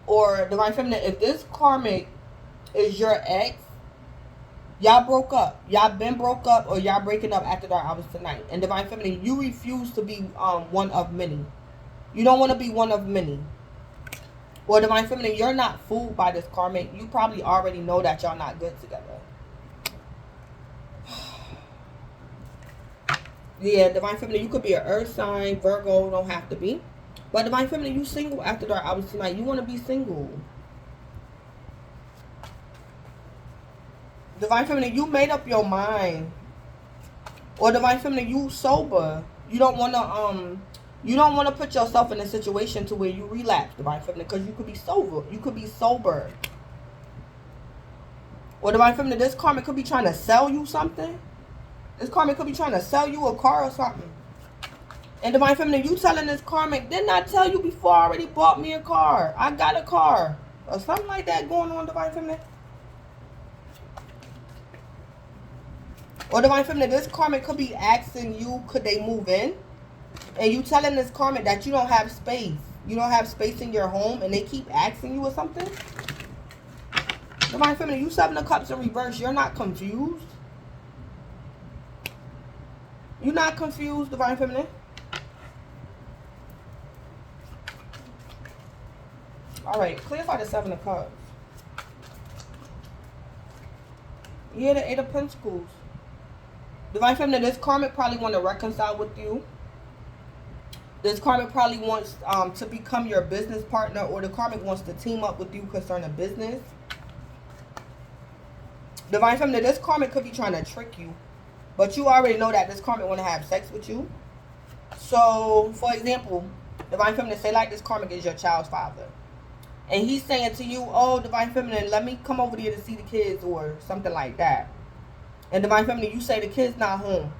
Or Divine Feminine, if this karmic is your ex, y'all broke up. Y'all been broke up, or y'all breaking up after dark hours tonight. And Divine Feminine, you refuse to be one of many. You don't want to be one of many. Or Divine Feminine, you're not fooled by this karmic. You probably already know that y'all not good together. Yeah, Divine Feminine, you could be an earth sign, Virgo, don't have to be. But Divine Feminine, you single after dark hours tonight. You want to be single. Divine Feminine, you made up your mind. Or Divine Feminine, you sober. You don't want to put yourself in a situation to where you relapse, Divine Feminine, because you could be sober. You could be sober. Or Divine Feminine, this karmic could be trying to sell you something. This karmic could be trying to sell you a car or something. And Divine Feminine, you telling this karmic, didn't I tell you before I already bought me a car? I got a car. Or something like that going on, Divine Feminine. Or Divine Feminine, this karmic could be asking you, could they move in? And you telling this karmic that you don't have space. You don't have space in your home, and they keep asking you or something. Divine Feminine, you 7 of Cups in reverse. You're not confused. You're not confused, Divine Feminine. All right, clarify the 7 of Cups. Yeah, the 8 of Pentacles. Divine Feminine, this karmic probably want to reconcile with you. This karmic probably wants to become your business partner, or the karmic wants to team up with you concerning business. Divine Feminine, this karmic could be trying to trick you, but you already know that this karmic want to have sex with you. So, for example, Divine Feminine, say like this karmic is your child's father. And he's saying to you, oh, Divine Feminine, let me come over there to see the kids, or something like that. And Divine Feminine, you say the kid's not home.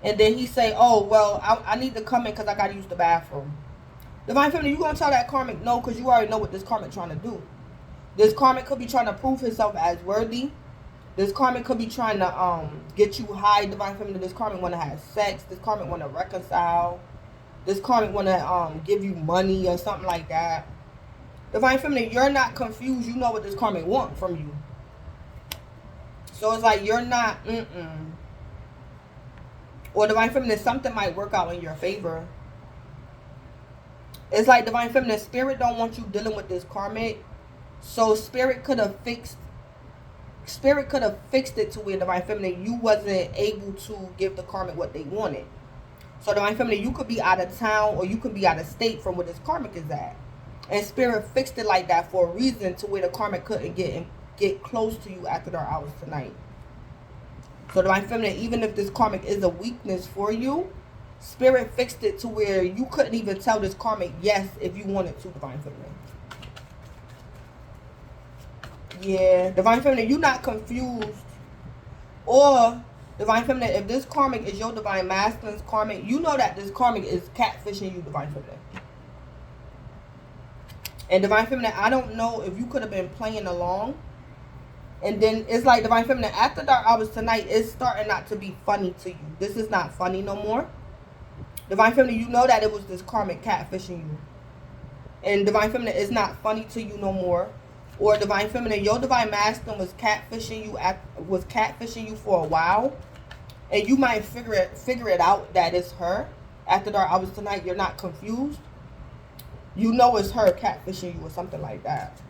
And then he say, oh, well, I need to come in because I got to use the bathroom. Divine Feminine, you going to tell that karmic no, because you already know what this karmic trying to do. This karmic could be trying to prove himself as worthy. This karmic could be trying to get you high, Divine Feminine. This karmic want to have sex. This karmic want to reconcile. This karmic want to give you money or something like that. Divine Feminine, you're not confused. You know what this karmic want from you. So it's like you're not, Or Divine Feminine, something might work out in your favor. It's like Divine Feminine, Spirit don't want you dealing with this karmic. So Spirit could have fixed it to where Divine Feminine, you wasn't able to give the karmic what they wanted. So Divine Feminine, you could be out of town, or you could be out of state from where this karmic is at. And Spirit fixed it like that for a reason, to where the karmic couldn't get close to you after dark hours tonight. So Divine Feminine, even if this karmic is a weakness for you, Spirit fixed it to where you couldn't even tell this karmic yes if you wanted to, Divine Feminine. Yeah, Divine Feminine, you're not confused. Or Divine Feminine, if this karmic is your Divine Masculine's karmic, you know that this karmic is catfishing you, Divine Feminine. And Divine Feminine, I don't know if you could have been playing along. And then it's like Divine Feminine, after dark hours tonight, it's starting not to be funny to you. This is not funny no more. Divine Feminine, you know that it was this karmic catfishing you. And Divine Feminine, it's not funny to you no more. Or Divine Feminine, your Divine Masculine was catfishing you for a while. And you might figure it out that it's her. After dark hours tonight, you're not confused. You know it's her catfishing you or something like that.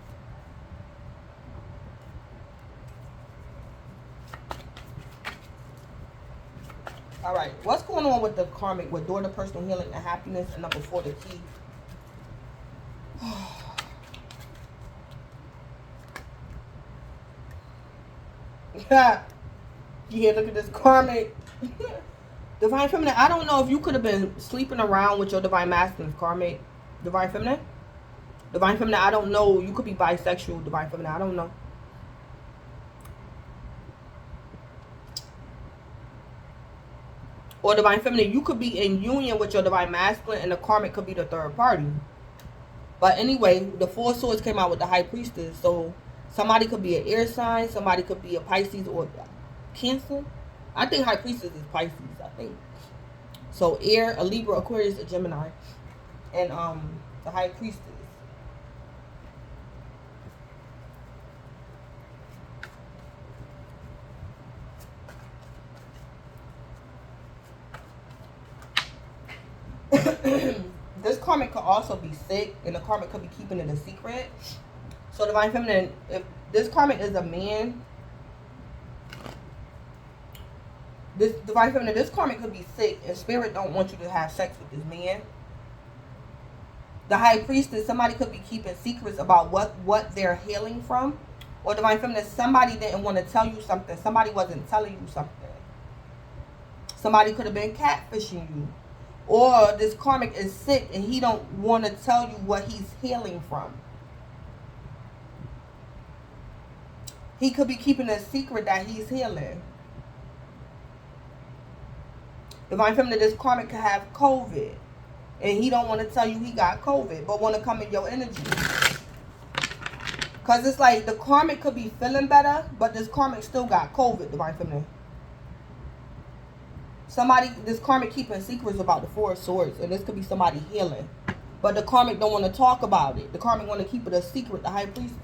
All right, what's going on with the karmic with daughter, personal healing, and happiness, and number 4, the key? Yeah, look at this karmic. Divine Feminine, I don't know if you could have been sleeping around with your Divine Masculine's karmic. Divine Feminine? Divine Feminine, I don't know. You could be bisexual, Divine Feminine. I don't know. Or Divine Feminine, you could be in union with your Divine Masculine and the karmic could be the third party. But anyway, the Four of Swords came out with the High Priestess. So somebody could be an air sign. Somebody could be a Pisces or Cancer. I think High Priestess is Pisces, I think. So air, a Libra, Aquarius, a Gemini. And the High Priestess. This karmic could also be sick, and the karmic could be keeping it a secret. So Divine Feminine, if this karmic is a man, this Divine Feminine, this karmic could be sick, and spirit don't want you to have sex with this man. The High Priestess, somebody could be keeping secrets about what they're healing from. Or Divine Feminine, somebody didn't want to tell you something. Somebody wasn't telling you something. Somebody could have been catfishing you. Or this karmic is sick and he don't want to tell you what he's healing from. He could be keeping a secret that he's healing. Divine Feminine, this karmic could have COVID. And he don't want to tell you he got COVID, but want to come in your energy. Because it's like the karmic could be feeling better, but this karmic still got COVID, Divine Feminine. Somebody, this karmic keeping secrets about the Four of Swords, and this could be somebody healing. But the karmic don't want to talk about it. The karmic want to keep it a secret, the High Priestess.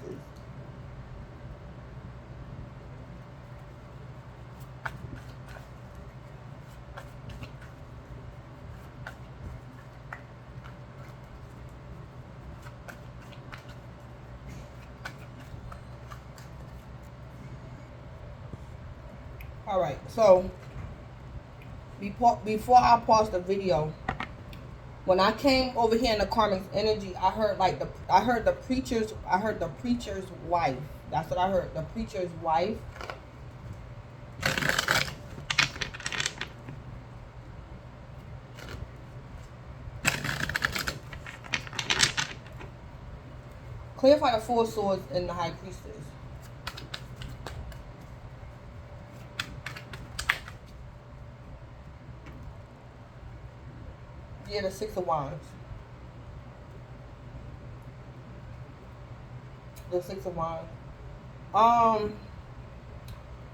Alright, so before I paused the video, when I came over here in the karmic's energy, I heard the preacher's wife. That's what I heard, the preacher's wife. Clarify the Four of Swords and the High Priestess. Yeah, the Six of Wands. The Six of Wands.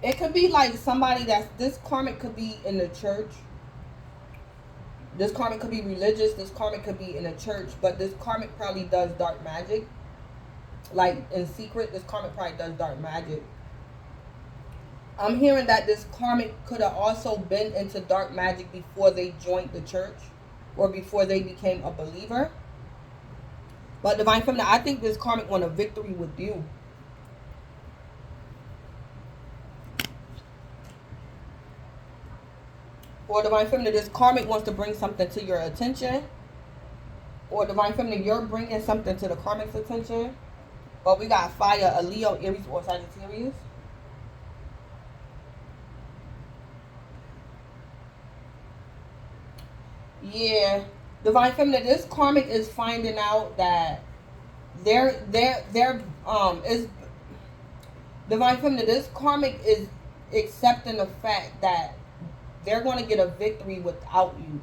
It could be like somebody this karmic could be in the church. This karmic could be religious. This karmic could be in a church. But this karmic probably does dark magic. Like in secret, this karmic probably does dark magic. I'm hearing that this karmic could have also been into dark magic before they joined the church. Or before they became a believer. But Divine Feminine, I think this karmic won a victory with you. Or Divine Feminine, this karmic wants to bring something to your attention. Or Divine Feminine, you're bringing something to the karmic's attention. But we got fire, a Leo, Aries, or Sagittarius. Yeah, Divine Feminine, this karmic is finding out that is Divine Feminine, this karmic is accepting the fact that they're going to get a victory without you.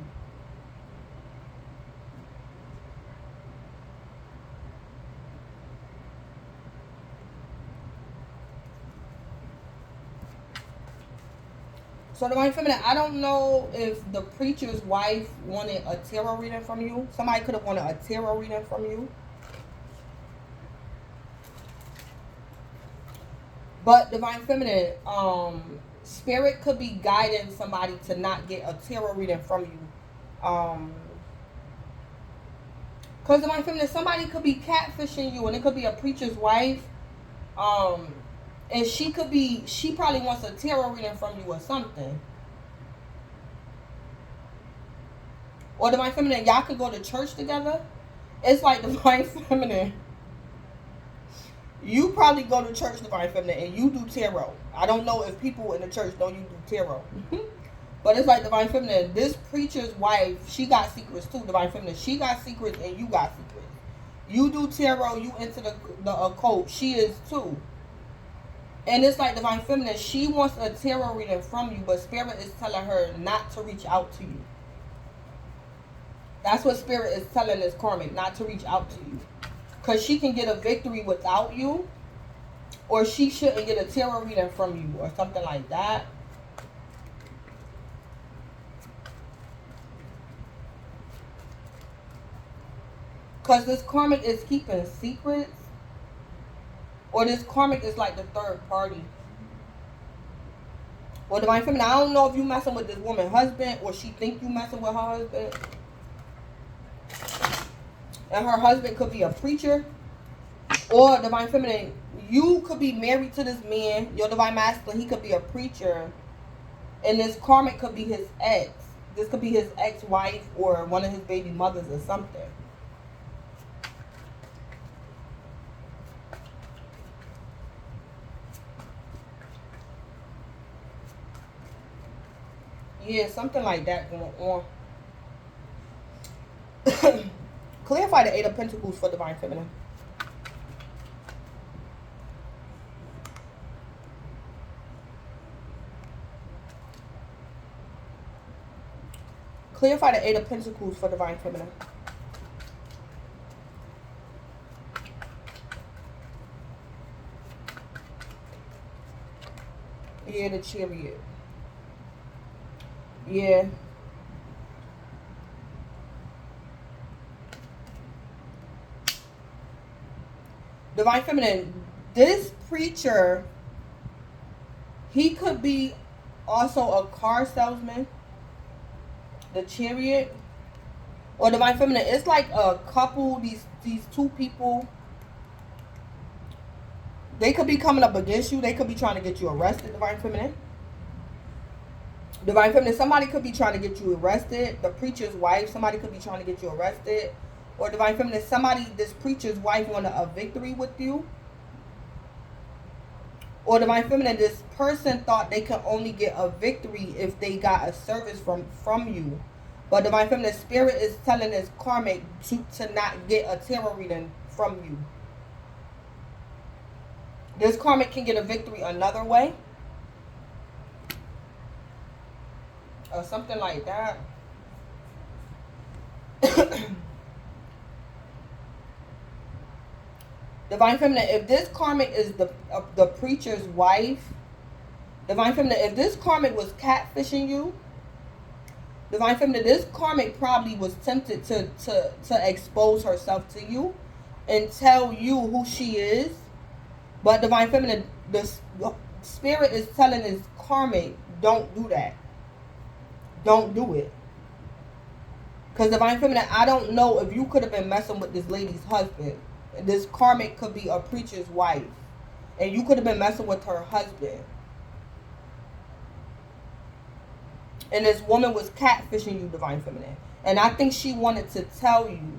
So Divine Feminine, I don't know if the preacher's wife wanted a tarot reading from you. Somebody could have wanted a tarot reading from you. But Divine Feminine, spirit could be guiding somebody to not get a tarot reading from you. Because Divine Feminine, somebody could be catfishing you, and it could be a preacher's wife. And she probably wants a tarot reading from you or something. Or Divine Feminine, y'all could go to church together. It's like Divine Feminine. You probably go to church, Divine Feminine, and you do tarot. I don't know if people in the church know you do tarot. But it's like Divine Feminine, this preacher's wife, she got secrets too, Divine Feminine. She got secrets and you got secrets. You do tarot, you into the occult. She is too. And it's like Divine Feminine, she wants a tarot reading from you, but Spirit is telling her not to reach out to you. That's what Spirit is telling this karmic, not to reach out to you. Because she can get a victory without you, or she shouldn't get a tarot reading from you, or something like that. Because this karmic is keeping secrets, or this karmic is like the third party. Or Divine Feminine, I don't know if you messing with this woman's husband, or she think you messing with her husband. And her husband could be a preacher. Or Divine Feminine, you could be married to this man, your Divine Masculine, he could be a preacher. And this karmic could be his ex. This could be his ex-wife or one of his baby mothers or something. Yeah, something like that going on. Clarify the Eight of Pentacles for Divine Feminine. Clarify the Eight of Pentacles for Divine Feminine. Yeah, the Chariot. Yeah. Divine Feminine, this preacher, he could be also a car salesman. The Chariot. Or Divine Feminine, it's like a couple, these two people, they could be coming up against you. They could be trying to get you arrested, Divine Feminine. Divine Feminine, somebody could be trying to get you arrested. The preacher's wife, somebody could be trying to get you arrested. Or Divine Feminine, somebody, this preacher's wife wanted a victory with you. Or Divine Feminine, this person thought they could only get a victory if they got a service from you. But Divine Feminine, Spirit is telling this karmic to not get a tarot reading from you. This karmic can get a victory another way. Or something like that. Divine Feminine, if this karmic is the preacher's wife, Divine Feminine, if this karmic was catfishing you, Divine Feminine, this karmic probably was tempted to expose herself to you and tell you who she is. But Divine Feminine, the Spirit is telling this karmic, don't do that. Don't do it. Because Divine Feminine, I don't know if you could have been messing with this lady's husband. This karmic could be a preacher's wife. And you could have been messing with her husband. And this woman was catfishing you, Divine Feminine. And I think she wanted to tell you.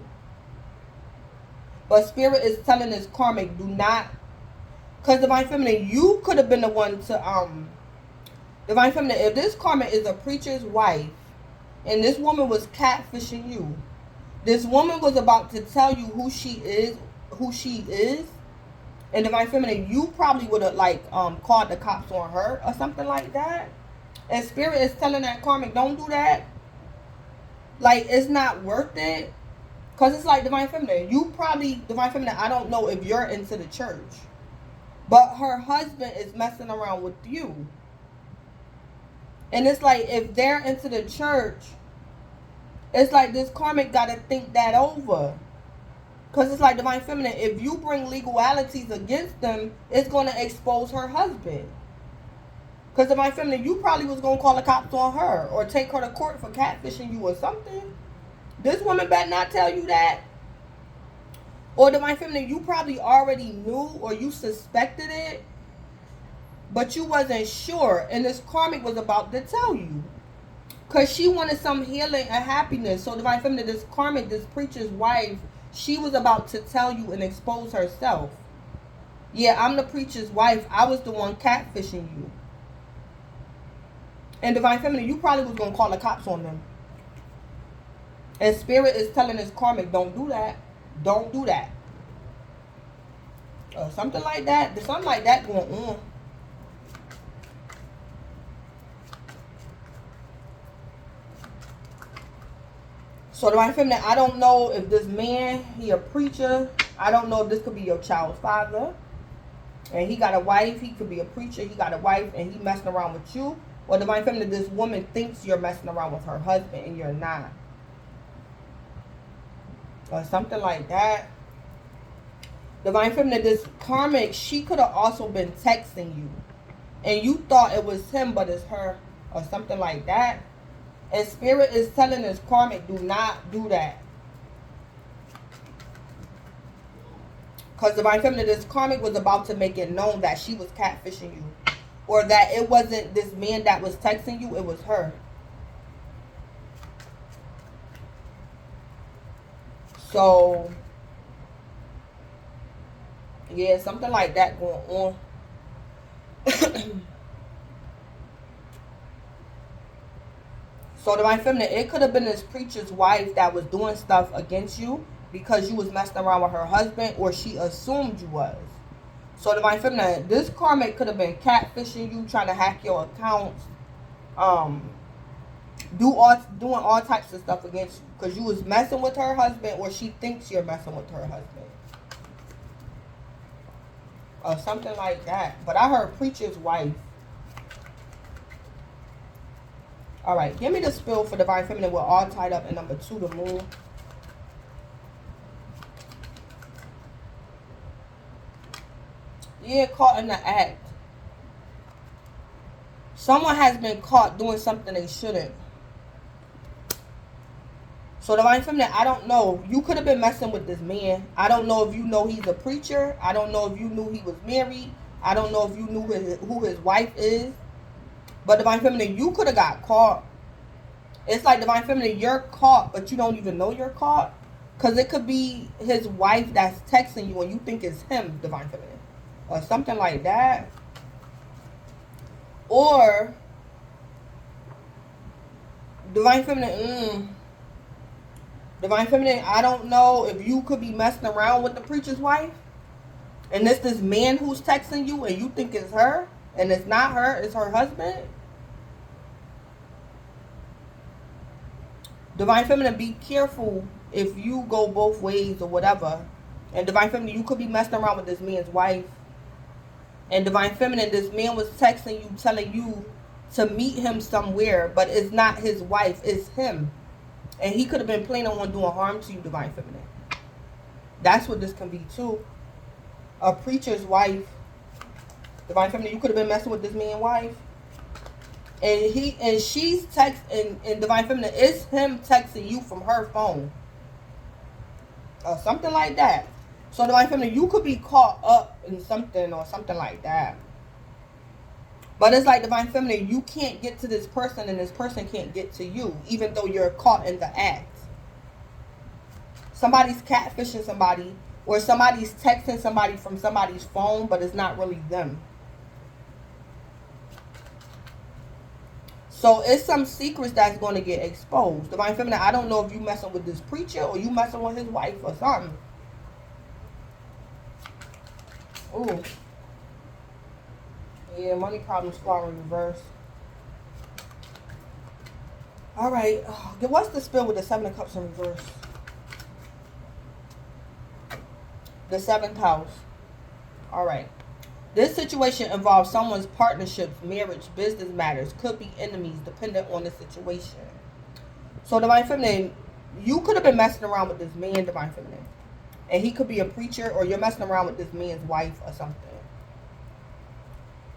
But Spirit is telling this karmic, do not. Because Divine Feminine, you could have been the one to, Divine Feminine, if this karmic is a preacher's wife, and this woman was catfishing you, this woman was about to tell you who she is, and Divine Feminine, you probably would have called the cops on her or something like that. And Spirit is telling that karmic, don't do that. Like, it's not worth it. Because it's like Divine Feminine, you probably, Divine Feminine, I don't know if you're into the church, but her husband is messing around with you. And it's like, if they're into the church, it's like this karmic got to think that over. Because it's like Divine Feminine, if you bring legalities against them, it's going to expose her husband. Because Divine Feminine, you probably was going to call the cops on her or take her to court for catfishing you or something. This woman better not tell you that. Or Divine Feminine, you probably already knew or you suspected it, but you wasn't sure. And this karmic was about to tell you. Because she wanted some healing and happiness. So Divine Feminine, this karmic, this preacher's wife, she was about to tell you and expose herself. Yeah, I'm the preacher's wife. I was the one catfishing you. And Divine Feminine, you probably was going to call the cops on them. And Spirit is telling this karmic, don't do that. Don't do that. Something like that. There's something like that going on. So Divine Feminine, I don't know if this man, he a preacher. I don't know if this could be your child's father. And he got a wife. He could be a preacher. He got a wife and he messing around with you. Or Divine Feminine, this woman thinks you're messing around with her husband and you're not. Or something like that. Divine Feminine, this karmic, she could have also been texting you. And you thought it was him, but it's her. Or something like that. And Spirit is telling this karmic, do not do that. Because Divine Feminine, this karmic was about to make it known that she was catfishing you. Or that it wasn't this man that was texting you, it was her. So, yeah, something like that going on. So Divine Feminine, it could have been this preacher's wife that was doing stuff against you because you was messing around with her husband, or she assumed you was. So Divine Feminine, this karmic could have been catfishing you, trying to hack your accounts, doing all types of stuff against you because you was messing with her husband, or she thinks you're messing with her husband. Or something like that. But I heard preacher's wife. Alright, give me the spill for Divine Feminine. We're all tied up in number 2, the moon. Yeah, caught in the act. Someone has been caught doing something they shouldn't. So Divine Feminine, I don't know. You could have been messing with this man. I don't know if you know he's a preacher. I don't know if you knew he was married. I don't know if you knew who his wife is. But Divine Feminine, you could have got caught. It's like Divine Feminine, you're caught, but you don't even know you're caught. Because it could be his wife that's texting you and you think it's him, Divine Feminine. Or something like that. Or Divine Feminine, Divine Feminine, I don't know if you could be messing around with the preacher's wife. And it's this man who's texting you and you think it's her. And it's not her, it's her husband. Divine Feminine, be careful if you go both ways or whatever. And Divine Feminine, you could be messing around with this man's wife. And Divine Feminine, this man was texting you, telling you to meet him somewhere. But it's not his wife, it's him. And he could have been planning on doing harm to you, Divine Feminine. That's what this can be too. A preacher's wife. Divine Feminine, you could have been messing with this man's wife. And she's texting, and Divine Feminine, it's him texting you from her phone. Or something like that. So Divine Feminine, you could be caught up in something or something like that. But it's like Divine Feminine, you can't get to this person and this person can't get to you, even though you're caught in the act. Somebody's catfishing somebody, or somebody's texting somebody from somebody's phone, but it's not really them. So it's some secrets that's going to get exposed. Divine Feminine, I don't know if you messing with this preacher or you messing with his wife or something. Ooh. Yeah, money problems fall in reverse. Alright. What's the spill with the 7 of Cups in reverse? The 7th house. Alright. This situation involves someone's partnerships, marriage, business matters. Could be enemies, depending on the situation. So, Divine Feminine, you could have been messing around with this man, Divine Feminine. And he could be a preacher, or you're messing around with this man's wife or something.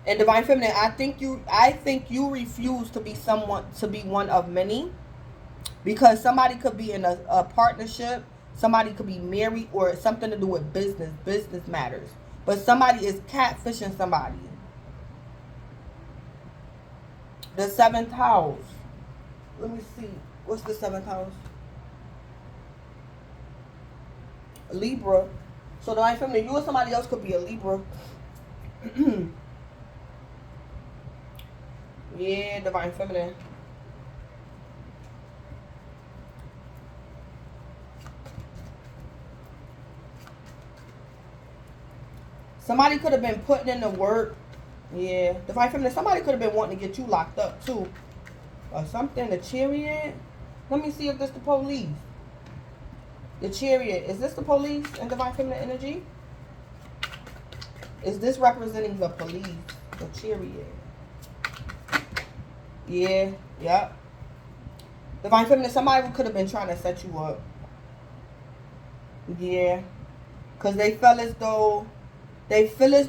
And Divine Feminine, I think you refuse to be one of many. Because somebody could be in a partnership, somebody could be married, or something to do with business matters. But somebody is catfishing somebody. The 7th house. Let me see. What's the 7th house? Libra. So Divine Feminine, you or somebody else could be a Libra. Yeah, Divine Feminine. Somebody could have been putting in the work. Yeah, Divine Feminine. Somebody could have been wanting to get you locked up too. Or something. The Chariot. Let me see if this the police. The Chariot. Is this the police in Divine Feminine energy? Is this representing the police? The Chariot. Yeah. Yep. Divine Feminine. Somebody could have been trying to set you up. Yeah. Because they feel as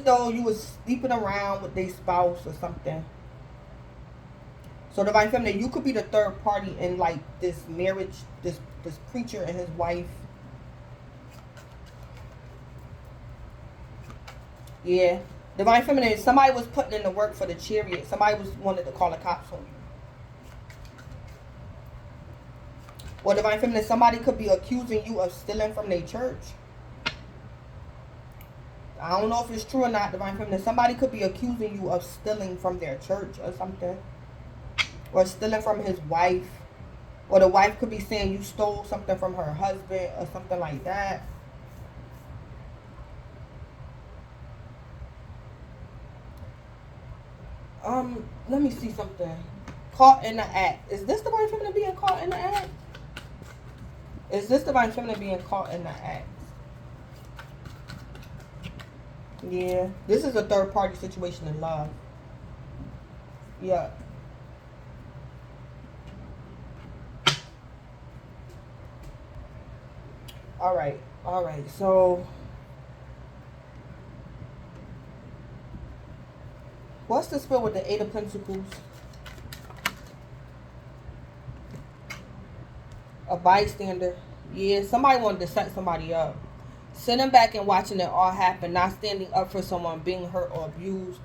though you was sleeping around with their spouse or something. So Divine Feminine, you could be the third party in like this marriage, this preacher and his wife. Yeah. Divine Feminine, somebody was putting in the work for the Chariot. Somebody wanted to call the cops on you. Or Divine Feminine, somebody could be accusing you of stealing from their church. I don't know if it's true or not, Divine Feminine. Somebody could be accusing you of stealing from their church or something. Or stealing from his wife. Or the wife could be saying you stole something from her husband or something like that. Let me see something. Caught in the act. Is this Divine Feminine being caught in the act? Is this Divine Feminine being caught in the act? Yeah. This is a third party situation in love. Yeah. Alright. Alright. So what's the spell with the Eight of Pentacles? A bystander. Yeah, somebody wanted to set somebody up. Sitting back and watching it all happen. Not standing up for someone being hurt or abused.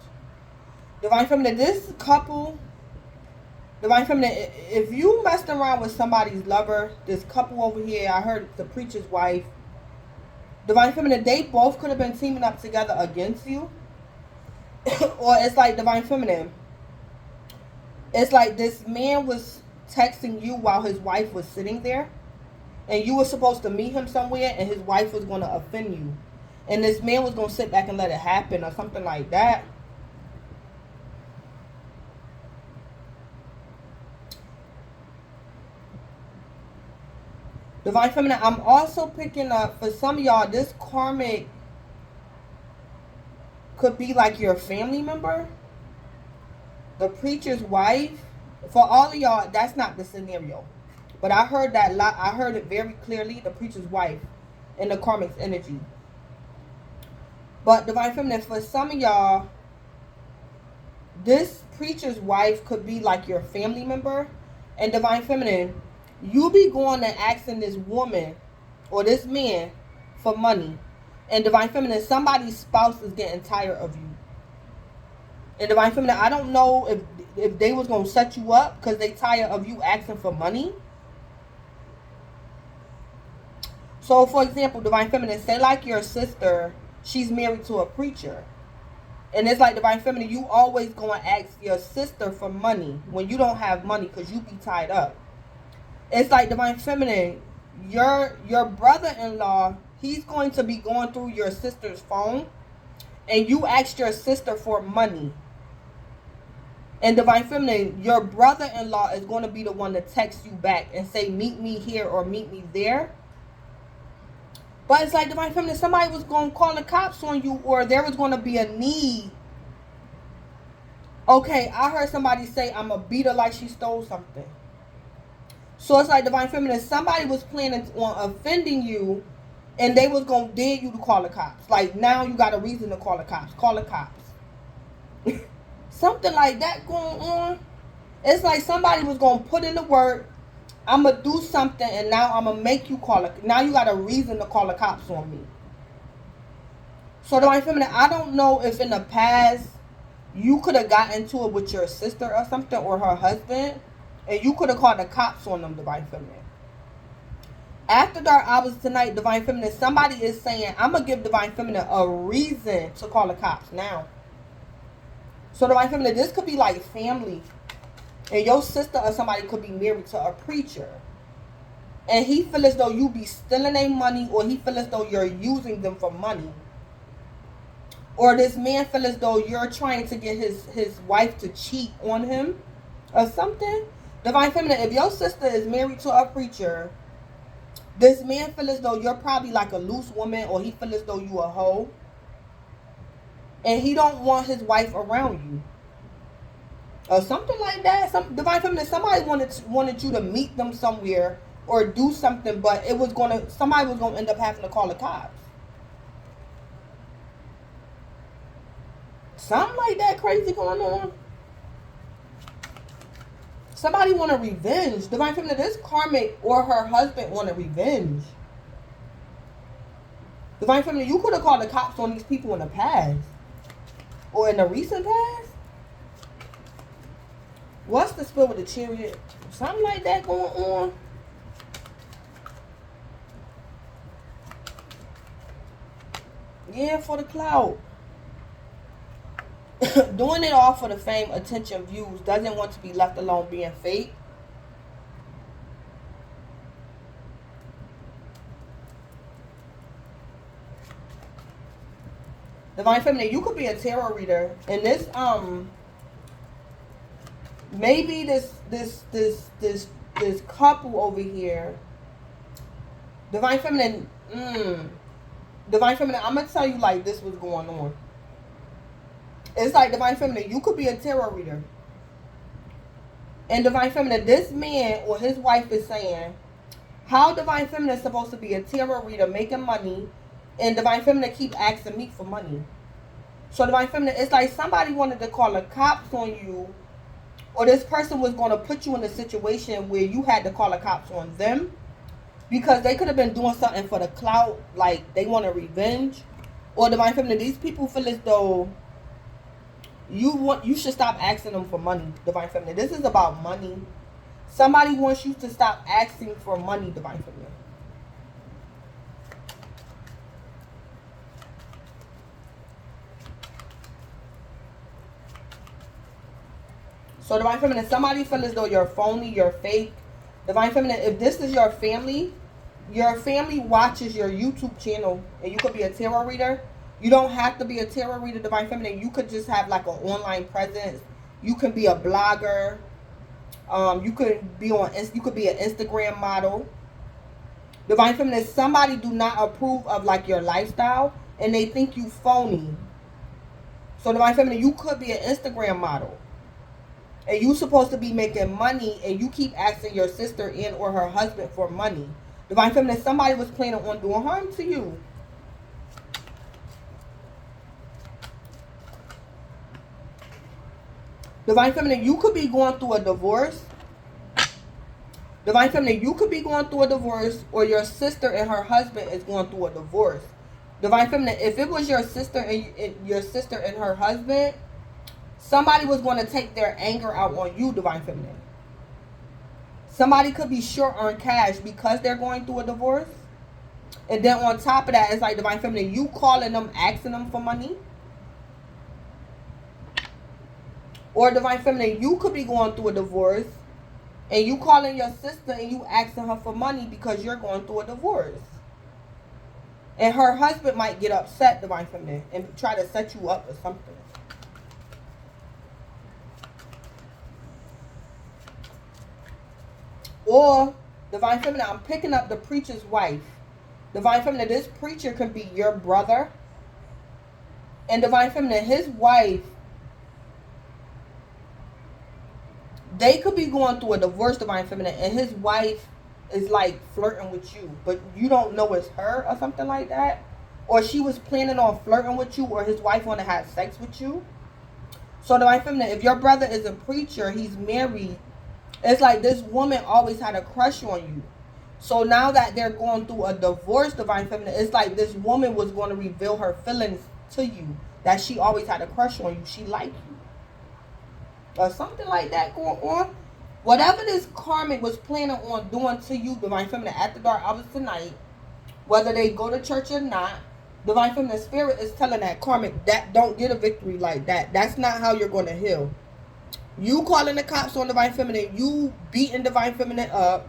Divine Feminine, this couple... Divine Feminine, if you messed around with somebody's lover, this couple over here, I heard the preacher's wife. Divine Feminine, they both could have been teaming up together against you. Or it's like Divine Feminine. It's like this man was texting you while his wife was sitting there. And you were supposed to meet him somewhere and his wife was going to offend you. And this man was going to sit back and let it happen or something like that. Divine Feminine, I'm also picking up, for some of y'all, this karmic could be like your family member. The preacher's wife. For all of y'all, that's not the scenario. But I heard that I heard it very clearly, the preacher's wife in the karmic's energy. But Divine Feminine, for some of y'all, this preacher's wife could be like your family member. And Divine Feminine, you be going and asking this woman or this man for money. And Divine Feminine, somebody's spouse is getting tired of you. And Divine Feminine, I don't know if they was going to set you up because they tired of you asking for money. So, for example, Divine Feminine, say like your sister, she's married to a preacher. And it's like, Divine Feminine, you always going to ask your sister for money when you don't have money because you be tied up. It's like, Divine Feminine, your brother-in-law, he's going to be going through your sister's phone. And you asked your sister for money. And Divine Feminine, your brother-in-law is going to be the one to text you back and say, meet me here or meet me there. But it's like, Divine Feminine, somebody was going to call the cops on you or there was going to be a need. Okay, I heard somebody say, I'm going to beat her like she stole something. So it's like, Divine Feminine, somebody was planning on offending you and they was going to dare you to call the cops. Like, now you got a reason to call the cops. Call the cops. Something like that going on. It's like somebody was going to put in the work. I'm going to do something and now I'm going to make you call it. Now you got a reason to call the cops on me. So Divine Feminine, I don't know if in the past you could have got into it with your sister or something or her husband. And you could have called the cops on them, Divine Feminine. After dark hours tonight, Divine Feminine, somebody is saying, I'm going to give Divine Feminine a reason to call the cops now. So Divine Feminine, this could be like family. And your sister or somebody could be married to a preacher. And he feel as though you be stealing their money, or he feel as though you're using them for money. Or this man feel as though you're trying to get his wife to cheat on him or something. Divine Feminine, if your sister is married to a preacher, this man feel as though you're probably like a loose woman, or he feel as though you a hoe. And he don't want his wife around you. Or something like that. Divine Feminine, somebody wanted you to meet them somewhere or do something, but somebody was gonna end up having to call the cops. Something like that crazy going on. Somebody want a revenge. Divine Feminine, this karmic or her husband want a revenge. Divine Feminine, you could have called the cops on these people in the past. Or in the recent past. What's the spill with the chariot? Something like that going on. Yeah, for the clout. Doing it all for the fame, attention, views. Doesn't want to be left alone being fake. Divine Feminine, you could be a tarot reader. And this, maybe this couple over here. Divine Feminine, Divine Feminine, I'm going to tell you like this was going on. It's like, Divine Feminine, you could be a tarot reader. And Divine Feminine, this man or his wife is saying, how Divine Feminine is supposed to be a tarot reader making money, and Divine Feminine keep asking me for money. So Divine Feminine, it's like somebody wanted to call the cops on you, or this person was going to put you in a situation where you had to call the cops on them, because they could have been doing something for the clout, like they want a revenge. Or Divine Feminine, these people feel as though you should stop asking them for money. Divine Feminine, this is about money. Somebody wants you to stop asking for money. Divine Feminine. So Divine Feminine, somebody feel as though you're phony, you're fake. Divine Feminine, if this is your family watches your YouTube channel, and you could be a tarot reader. You don't have to be a tarot reader, Divine Feminine. You could just have like an online presence. You can be a blogger. You could be you could be an Instagram model. Divine Feminine, somebody do not approve of like your lifestyle, and they think you phony. So Divine Feminine, you could be an Instagram model. And you supposed to be making money, and you keep asking your sister and or her husband for money. Divine Feminine, somebody was planning on doing harm to you. Divine Feminine, you could be going through a divorce. Divine Feminine, you could be going through a divorce, or your sister and her husband is going through a divorce. Divine Feminine, if it was your sister and her husband, somebody was going to take their anger out on you, Divine Feminine. Somebody could be short on cash because they're going through a divorce. And then on top of that, it's like, Divine Feminine, you calling them, asking them for money. Or Divine Feminine, you could be going through a divorce, and you calling your sister and you asking her for money because you're going through a divorce. And her husband might get upset, Divine Feminine, and try to set you up or something. Or, Divine Feminine, I'm picking up the preacher's wife. Divine Feminine, this preacher can be your brother. And Divine Feminine, his wife, they could be going through a divorce, Divine Feminine, and his wife is like flirting with you, but you don't know it's her or something like that. Or she was planning on flirting with you, or his wife want to have sex with you. So Divine Feminine, if your brother is a preacher, he's married, it's like this woman always had a crush on you. So now that they're going through a divorce, Divine Feminine, it's like this woman was going to reveal her feelings to you, that she always had a crush on you. She liked you. Or something like that going on. Whatever this karmic was planning on doing to you, Divine Feminine, at the dark hours tonight, whether they go to church or not, Divine Feminine, spirit is telling that karmic that don't get a victory like that. That's not how you're going to heal. You calling the cops on Divine Feminine, you beating Divine Feminine up,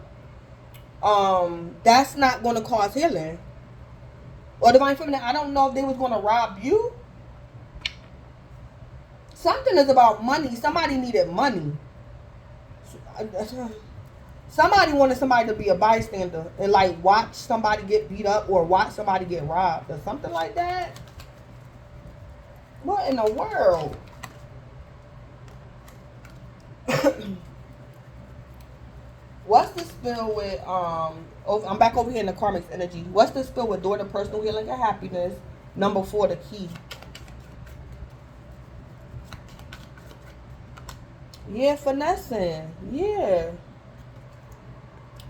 that's not going to cause healing. Or Divine Feminine, I don't know if they was going to rob you. Something is about money. Somebody needed money. Somebody wanted somebody to be a bystander and like watch somebody get beat up or watch somebody get robbed or something like that. What in the world? What's the spell with I'm back over here in the karmic's energy. What's the spell with daughter, personal healing, and happiness? Number 4, the key. Yeah, finessing. Yeah.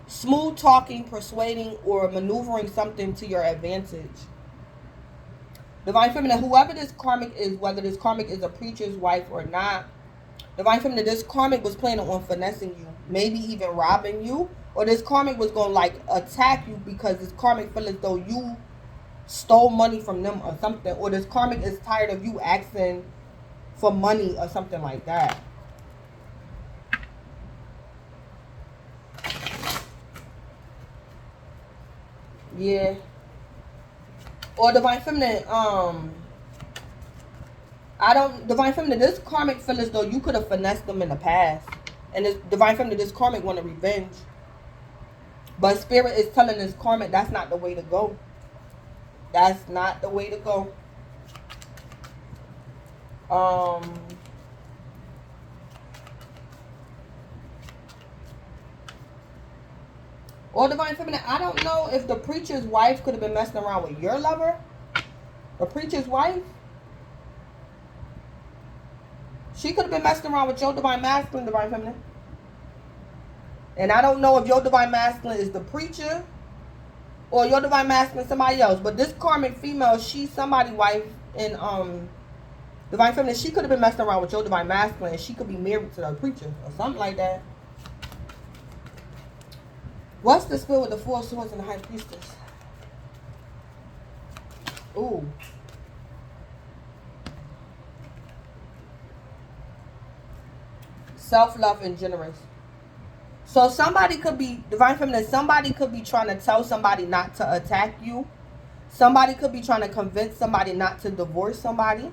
Smooth talking, persuading, or maneuvering something to your advantage. Divine Feminine, whoever this karmic is, whether this karmic is a preacher's wife or not, Divine Feminine, this karmic was planning on finessing you, maybe even robbing you, or this karmic was going to like attack you because this karmic feel as though you stole money from them or something, or this karmic is tired of you asking for money or something like that. Yeah. Or Divine Feminine, Divine Feminine, this karmic feel as though you could have finessed them in the past. And this Divine Feminine, this karmic want to revenge. But Spirit is telling this karmic that's not the way to go. That's not the way to go. Or Divine Feminine, I don't know if the preacher's wife could have been messing around with your lover. The preacher's wife. She could have been messing around with your Divine Masculine, Divine Feminine. And I don't know if your Divine Masculine is the preacher or your Divine Masculine somebody else. But this karmic female, she's somebody's wife. And Divine Feminine, she could have been messing around with your Divine Masculine. And she could be married to the preacher or something like that. What's the spell with the 4 swords and the High Priestess? Ooh. Self-love and generous. So somebody could be, Divine Feminine, somebody could be trying to tell somebody not to attack you. Somebody could be trying to convince somebody not to divorce somebody.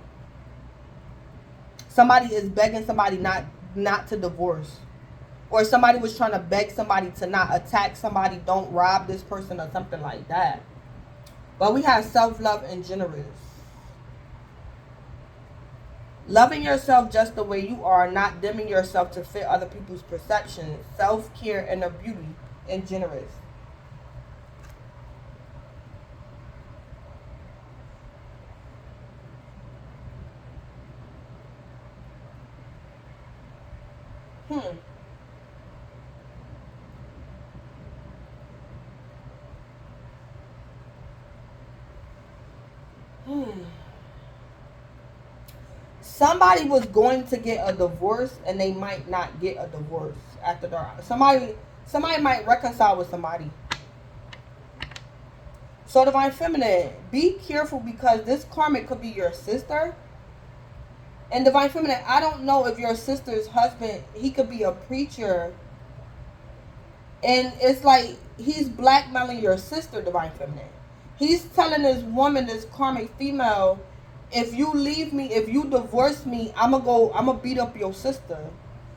Somebody is begging somebody not to divorce. Or somebody was trying to beg somebody to not attack somebody, don't rob this person or something like that. But we have self-love and generous. Loving yourself just the way you are, not dimming yourself to fit other people's perceptions. Self-care, inner beauty, and generous. Somebody was going to get a divorce and they might not get a divorce after dark. Somebody might reconcile with somebody. So Divine Feminine, be careful because this karmic could be your sister. And Divine Feminine, I don't know if your sister's husband, he could be a preacher. And it's like he's blackmailing your sister, Divine Feminine. He's telling this woman, this karmic female, if you leave me, if you divorce me, I'm gonna beat up your sister.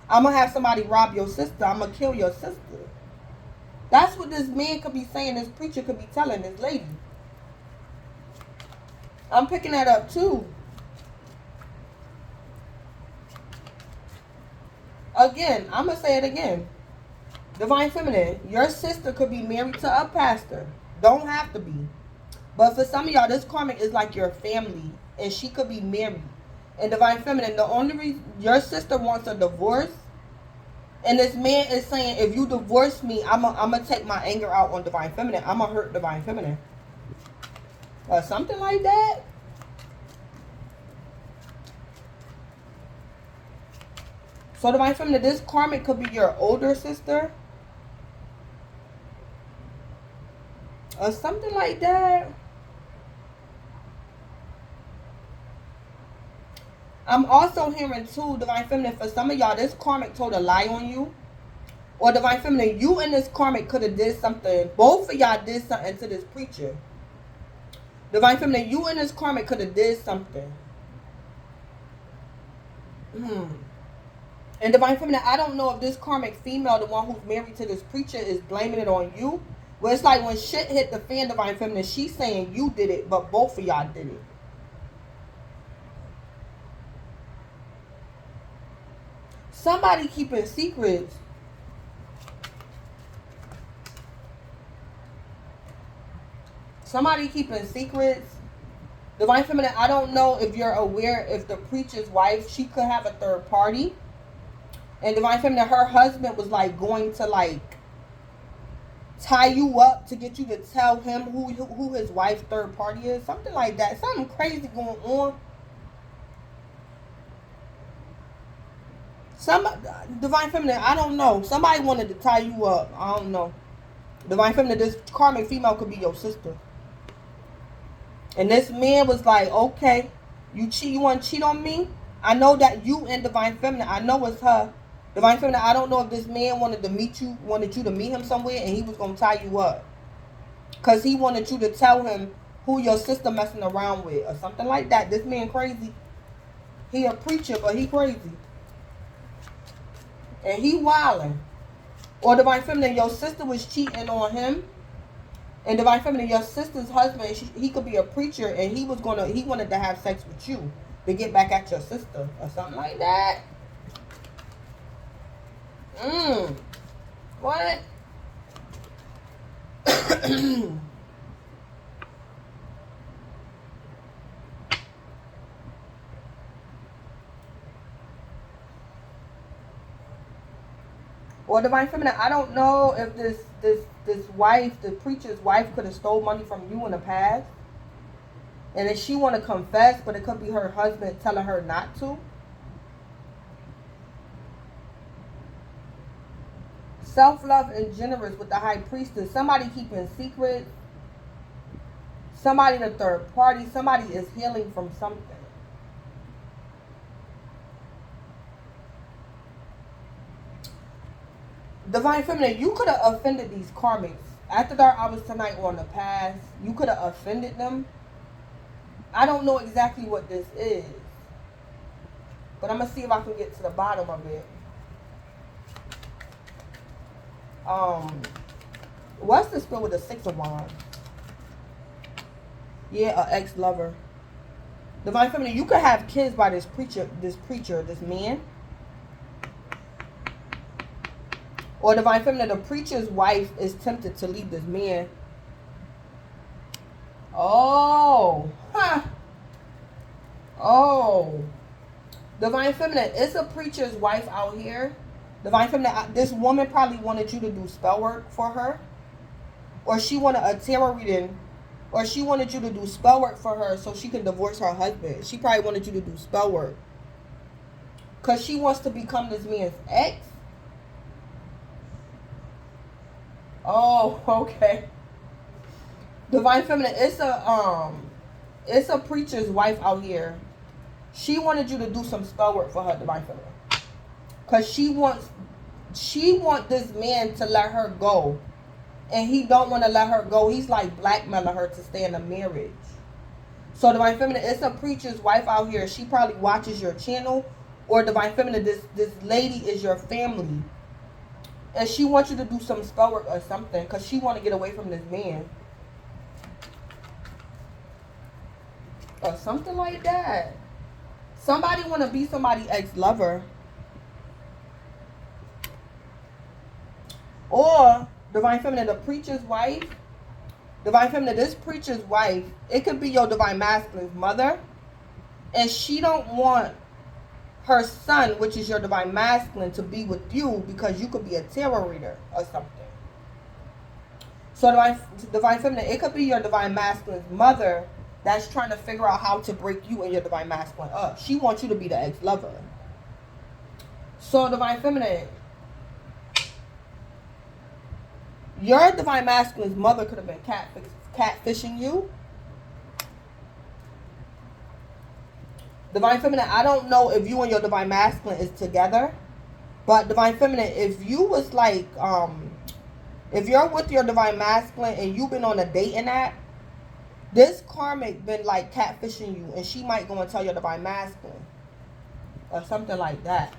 I'm gonna have somebody rob your sister. I'm gonna kill your sister. That's what this man could be saying, this preacher could be telling this lady. I'm picking that up too. Again, I'm gonna say it again. Divine Feminine, your sister could be married to a pastor. Don't have to be. But for some of y'all, this karmic is like your family. And she could be married. And Divine Feminine, the only reason your sister wants a divorce, and this man is saying, if you divorce me, I'm gonna take my anger out on Divine Feminine. I'm gonna hurt Divine Feminine. Or something like that. So Divine Feminine, this karmic could be your older sister. Or something like that. I'm also hearing too, Divine Feminine, for some of y'all, this karmic told a lie on you. Or Divine Feminine, you and this karmic could have did something. Both of y'all did something to this preacher. Divine Feminine, you and this karmic could have did something. And Divine Feminine, I don't know if this karmic female, the one who's married to this preacher, is blaming it on you. Well, it's like when shit hit the fan, Divine Feminine, she's saying you did it, but both of y'all did it. Somebody keeping secrets. Somebody keeping secrets. Divine Feminine, I don't know if you're aware if the preacher's wife, she could have a third party. And Divine Feminine, her husband was like going to like tie you up to get you to tell him who his wife's third party is. Something like that. Something crazy going on. Divine Feminine, I don't know. Somebody wanted to tie you up. I don't know. Divine Feminine, this karmic female could be your sister. And this man was like, okay, you want to cheat on me? I know that you and Divine Feminine, I know it's her. Divine Feminine, I don't know if this man wanted you to meet him somewhere and he was going to tie you up. Because he wanted you to tell him who your sister messing around with or something like that. This man crazy. He a preacher, but he crazy. And he wilding. Or Divine Feminine, your sister was cheating on him. And Divine Feminine, your sister's husband, he could be a preacher and he wanted to have sex with you to get back at your sister or something like that. What? Or Divine Feminine, I don't know if this wife, the preacher's wife, could have stole money from you in the past. And if she want to confess, but it could be her husband telling her not to. Self-love and generous with the high priestess. Somebody keeping secrets. Somebody the third party. Somebody is healing from something. Divine Feminine, you could have offended these karmics. After dark hours tonight or in the past, you could have offended them. I don't know exactly what this is. But I'm going to see if I can get to the bottom of it. What's the spell with the 6 of Wands? Yeah, an ex-lover. Divine Feminine, you could have kids by this preacher, this man. Or Divine Feminine, the preacher's wife is tempted to leave this man. Oh. Huh. Oh. Divine Feminine, it's a preacher's wife out here. Divine Feminine, this woman probably wanted you to do spell work for her. Or she wanted a tarot reading. Or she wanted you to do spell work for her so she can divorce her husband. She probably wanted you to do spell work. Because she wants to become this man's ex. Oh, okay. Divine Feminine, it's a preacher's wife out here. She wanted you to do some spell work for her, Divine Feminine. Cause she wants this man to let her go. And he don't want to let her go. He's like blackmailing her to stay in a marriage. So Divine Feminine, it's a preacher's wife out here. She probably watches your channel. Or Divine Feminine, this lady is your family. And she wants you to do some spell work or something. Because she want to get away from this man. Or something like that. Somebody want to be somebody's ex-lover. Or Divine Feminine, the preacher's wife. Divine Feminine, this preacher's wife, it could be your Divine Masculine's mother. And she don't want her son, which is your Divine Masculine, to be with you because you could be a tarot reader or something. So Divine Feminine, it could be your Divine Masculine's mother that's trying to figure out how to break you and your Divine Masculine up. She wants you to be the ex-lover. So Divine Feminine, your Divine Masculine's mother could have been catfishing you. Divine Feminine, I don't know if you and your Divine Masculine is together. But Divine Feminine, if you was like, if you're with your Divine Masculine and you've been on a dating app, this karmic been like catfishing you, and she might go and tell your Divine Masculine or something like that.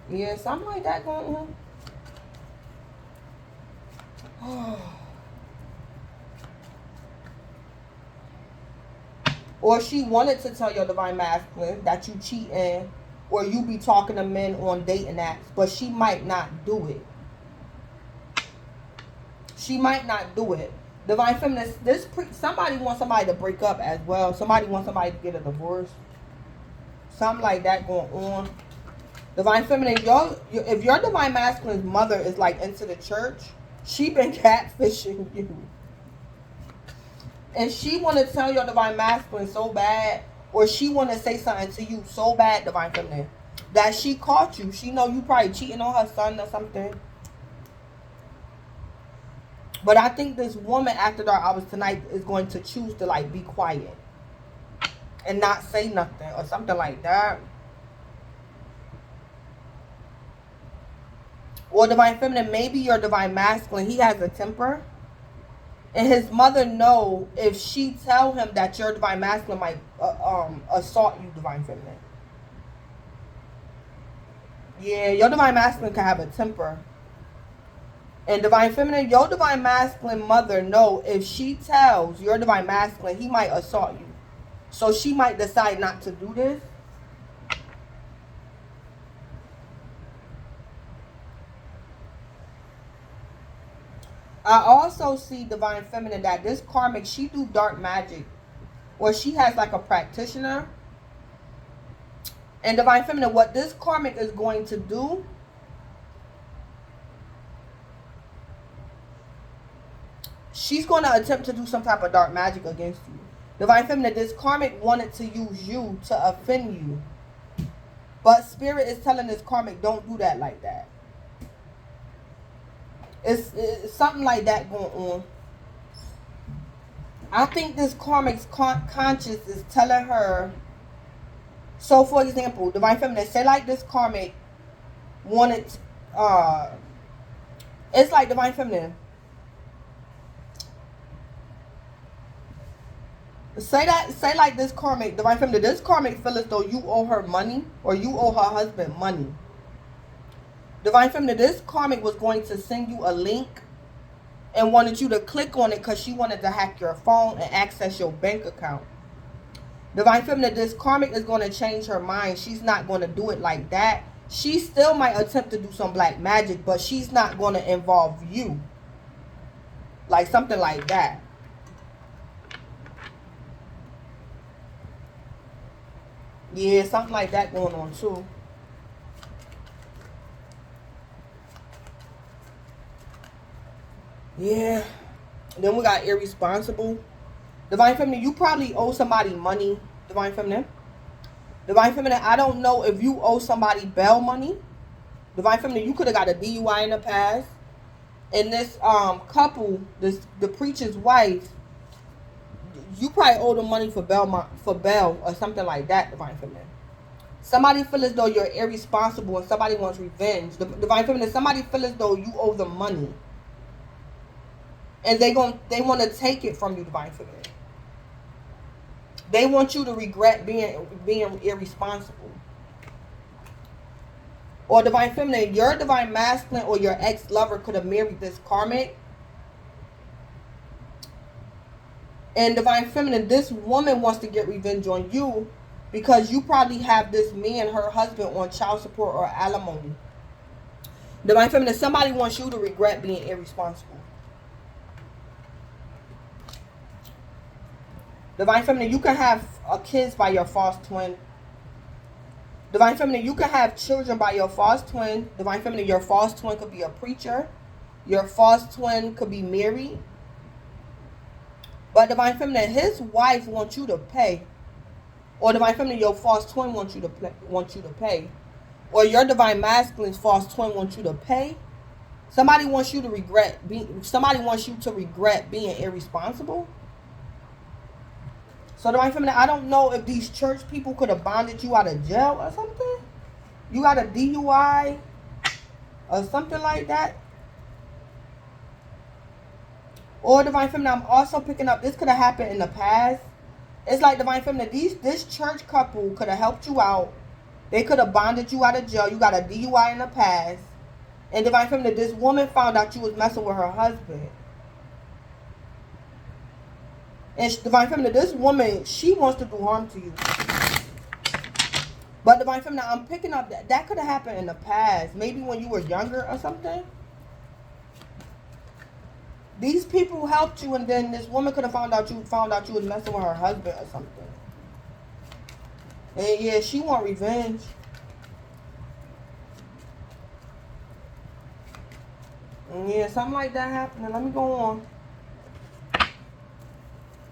Yeah, something like that going on. Or she wanted to tell your Divine Masculine that you cheating, or you be talking to men on dating apps, but she might not do it. She might not do it. Divine Feminine, somebody wants somebody to break up as well. Somebody wants somebody to get a divorce. Something like that going on. Divine Feminine, if your Divine Masculine's mother is like into the church, she been catfishing you. And she want to tell your Divine Masculine so bad, or she want to say something to you so bad, Divine Feminine, that she caught you. She know you probably cheating on her son or something. But I think this woman after dark hours tonight is going to choose to like be quiet and not say nothing or something like that. Or Divine Feminine, maybe your Divine Masculine, he has a temper. And his mother know if she tell him that your Divine Masculine might assault you, Divine Feminine. Yeah, your Divine Masculine can have a temper. And Divine Feminine, your Divine Masculine mother know if she tells your Divine Masculine, he might assault you. So she might decide not to do this. I also see Divine Feminine that this karmic, she do dark magic, or she has like a practitioner. And Divine Feminine, what this karmic is going to do, she's going to attempt to do some type of dark magic against you. Divine Feminine, this karmic wanted to use you to offend you. But Spirit is telling this karmic, don't do that like that. It's something like that going on. I think this karmic's conscious is telling her. So, for example, Divine Feminine, say like this karmic wanted, it's like Divine Feminine. Say like this karmic, Divine Feminine, this karmic feel as though you owe her money, or you owe her husband money. Divine Feminine, this karmic was going to send you a link and wanted you to click on it because she wanted to hack your phone and access your bank account. Divine Feminine, this karmic is going to change her mind. She's not going to do it like that. She still might attempt to do some black magic, but she's not going to involve you. Like something like that. Yeah, something like that going on too. Yeah. Then we got irresponsible. Divine Feminine, you probably owe somebody money. Divine Feminine. Divine Feminine, I don't know if you owe somebody bail money. Divine Feminine, you could have got a DUI in the past. And this couple, the preacher's wife, you probably owe them money for bail or something like that, Divine Feminine. Somebody feel as though you're irresponsible and somebody wants revenge. Divine Feminine, somebody feel as though you owe them money. And they want to take it from you, Divine Feminine. They want you to regret being irresponsible. Or Divine Feminine, your Divine Masculine or your ex-lover could have married this karmic. And Divine Feminine, this woman wants to get revenge on you because you probably have this man, her husband, on child support or alimony. Divine Feminine, somebody wants you to regret being irresponsible. Divine Feminine, you can have kids by your false twin. Divine Feminine, you can have children by your false twin. Divine Feminine, your false twin could be a preacher. Your false twin could be married. But Divine Feminine, his wife wants you to pay. Or Divine Feminine, your false twin wants you to pay. Or your Divine Masculine's false twin wants you to pay Somebody wants you to regret being irresponsible. So Divine Feminine, I don't know if these church people could have bonded you out of jail or something. You got a DUI or something like that. Or Divine Feminine, I'm also picking up, this could have happened in the past. It's like Divine Feminine, this church couple could have helped you out. They could have bonded you out of jail. You got a DUI in the past. And Divine Feminine, this woman found out you was messing with her husband. And Divine Feminine, this woman, she wants to do harm to you. But Divine Feminine, I'm picking up that could have happened in the past. Maybe when you were younger or something. These people helped you, and then this woman could have found out you was messing with her husband or something. And yeah, she want revenge. And yeah, something like that happening. Let me go on.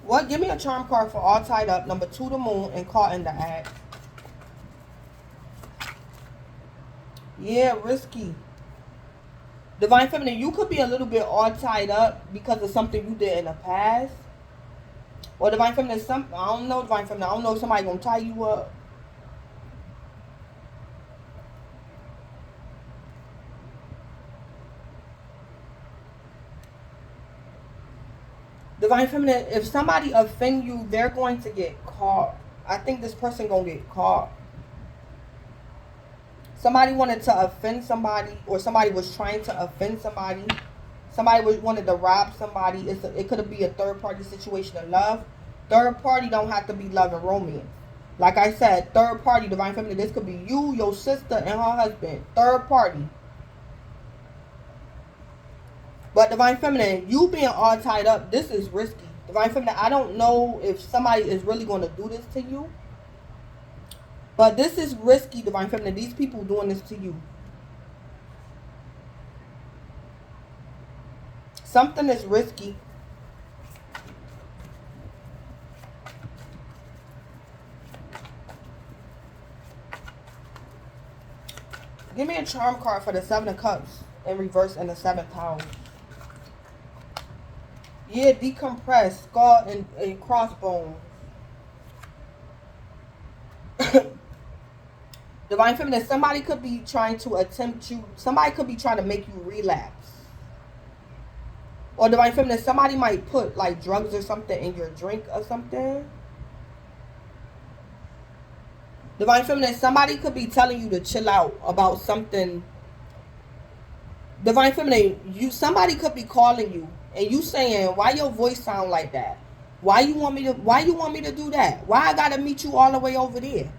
What? Give me a charm card for all tied up. Number 2, the moon, and caught in the act. Yeah, risky. Divine Feminine, you could be a little bit all tied up because of something you did in the past. Or Divine Feminine, I don't know, Divine Feminine, I don't know if somebody gonna tie you up. Divine Feminine, if somebody offend you, they're going to get caught. I think this person gonna get caught. Somebody wanted to offend somebody, or somebody was trying to offend somebody. Somebody wanted to rob somebody. It could be a third-party situation of love. Third party don't have to be love and romance. Like I said, third party, Divine Feminine, this could be you, your sister, and her husband. Third party. But Divine Feminine, you being all tied up, this is risky. Divine Feminine, I don't know if somebody is really going to do this to you. But this is risky, Divine Feminine. These people doing this to you. Something is risky. Give me a charm card for the 7 of Cups in reverse and the 7th house. Yeah, decompress, skull and crossbones. Divine Feminine, somebody could be trying to somebody could be trying to make you relapse. Or Divine Feminine, somebody might put like drugs or something in your drink or something. Divine Feminine, somebody could be telling you to chill out about something. Divine Feminine, somebody could be calling you and you saying, why your voice sound like that? Why you want me to do that? Why I gotta meet you all the way over there?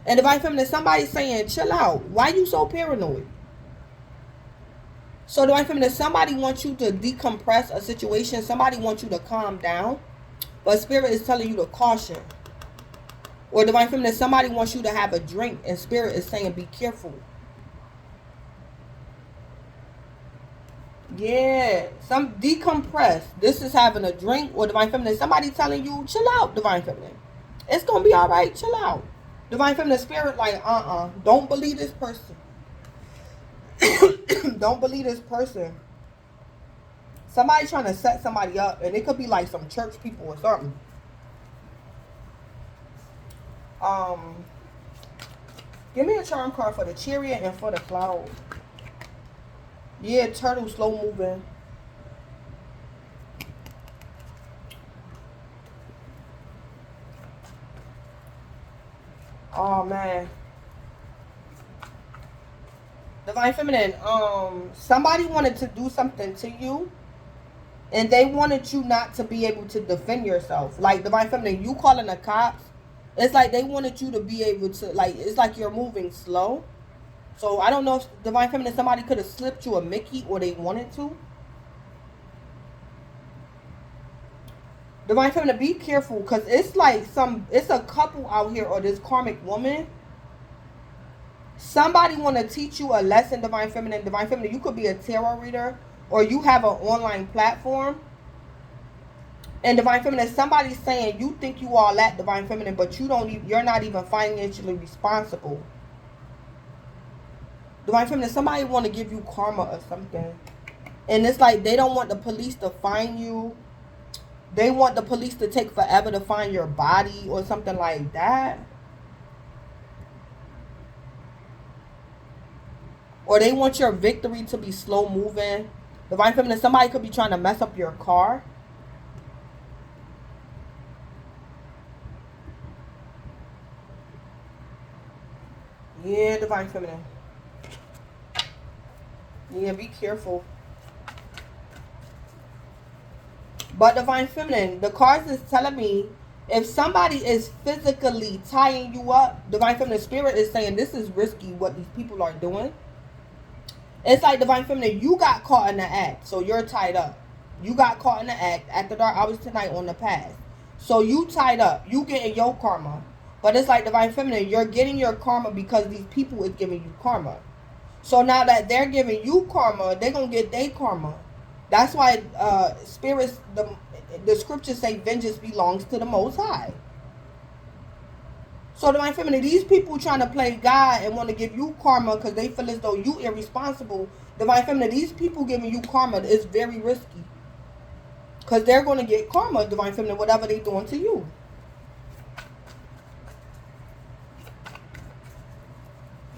And Divine Feminine, somebody's saying, chill out. Why you so paranoid? So Divine Feminine, somebody wants you to decompress a situation. Somebody wants you to calm down. But Spirit is telling you to caution. Or Divine Feminine, somebody wants you to have a drink. And Spirit is saying, be careful. Yeah, some decompress. This is having a drink. Or Divine Feminine, somebody telling you, chill out, Divine Feminine. It's going to be all right. Chill out. Divine Feminine, Spirit like, don't believe this person. Don't believe this person. Somebody trying to set somebody up, and it could be like some church people or something. Give me a charm card for the Chariot and for the Cloud. Yeah, turtle, slow moving. Oh man. Divine Feminine, somebody wanted to do something to you, and they wanted you not to be able to defend yourself. Like Divine Feminine, you calling the cops, it's like they wanted you to be able to, like, it's like you're moving slow. So I don't know if Divine Feminine, somebody could have slipped you a Mickey, or they wanted to. Divine Feminine, be careful, because it's like it's a couple out here, or this karmic woman. Somebody want to teach you a lesson, Divine Feminine. Divine Feminine, you could be a tarot reader, or you have an online platform. And Divine Feminine, somebody's saying you think you all at Divine Feminine, but you're not even financially responsible. Divine Feminine, somebody want to give you karma or something. And it's like they don't want the police to find you. They want the police to take forever to find your body or something like that. Or they want your victory to be slow moving. Divine Feminine, somebody could be trying to mess up your car. Yeah, Divine Feminine. Yeah, be careful. But Divine Feminine, the cards is telling me if somebody is physically tying you up, Divine Feminine, Spirit is saying this is risky what these people are doing. It's like Divine Feminine, you got caught in the act, so you're tied up. You got caught in the act at the dark hours tonight on the past. So you tied up. You getting your karma. But it's like Divine Feminine, you're getting your karma because these people is giving you karma. So now that they're giving you karma, they're going to get their karma. That's why spirits, the scriptures say vengeance belongs to the Most High. So Divine Feminine, these people trying to play God and want to give you karma because they feel as though you irresponsible. Divine Feminine, these people giving you karma is very risky. Because they're going to get karma, Divine Feminine, whatever they're doing to you.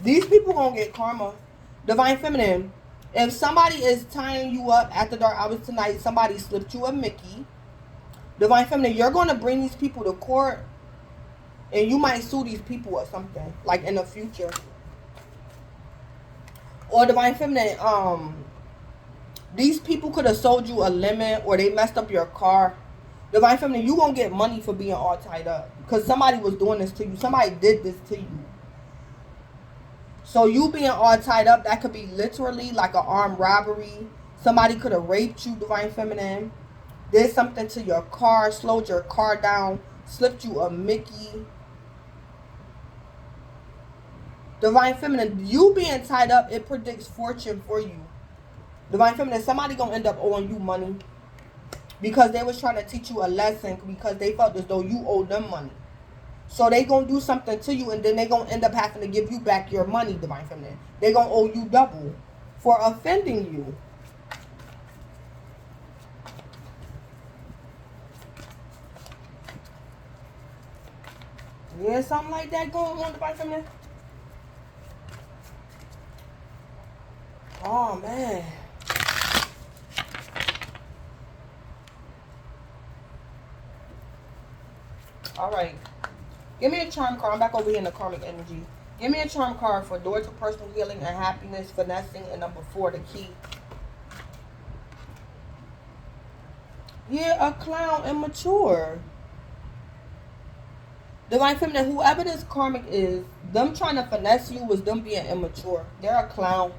These people going to get karma. Divine Feminine, if somebody is tying you up at the dark hours tonight, somebody slipped you a Mickey. Divine Feminine, you're going to bring these people to court. And you might sue these people or something, like in the future. Or Divine Feminine, these people could have sold you a lemon or they messed up your car. Divine Feminine, you gonna get money for being all tied up. Because somebody was doing this to you. Somebody did this to you. So you being all tied up, that could be literally like an armed robbery. Somebody could have raped you, Divine Feminine. Did something to your car, slowed your car down, slipped you a Mickey. Divine Feminine, you being tied up, it predicts fortune for you. Divine Feminine, somebody gonna end up owing you money because they was trying to teach you a lesson because they felt as though you owed them money. So they gonna do something to you and then they gonna end up having to give you back your money, Divine Feminine. They gonna owe you double for offending you. Yeah, something like that going on, Divine Feminine. Oh, man. All right. Give me a charm card. I'm back over here in the karmic energy. Give me a charm card for door to personal healing and happiness, finessing, and number 4, the key. Yeah, a clown, immature. Divine Feminine, whoever this karmic is, them trying to finesse you was them being immature. They're a clown.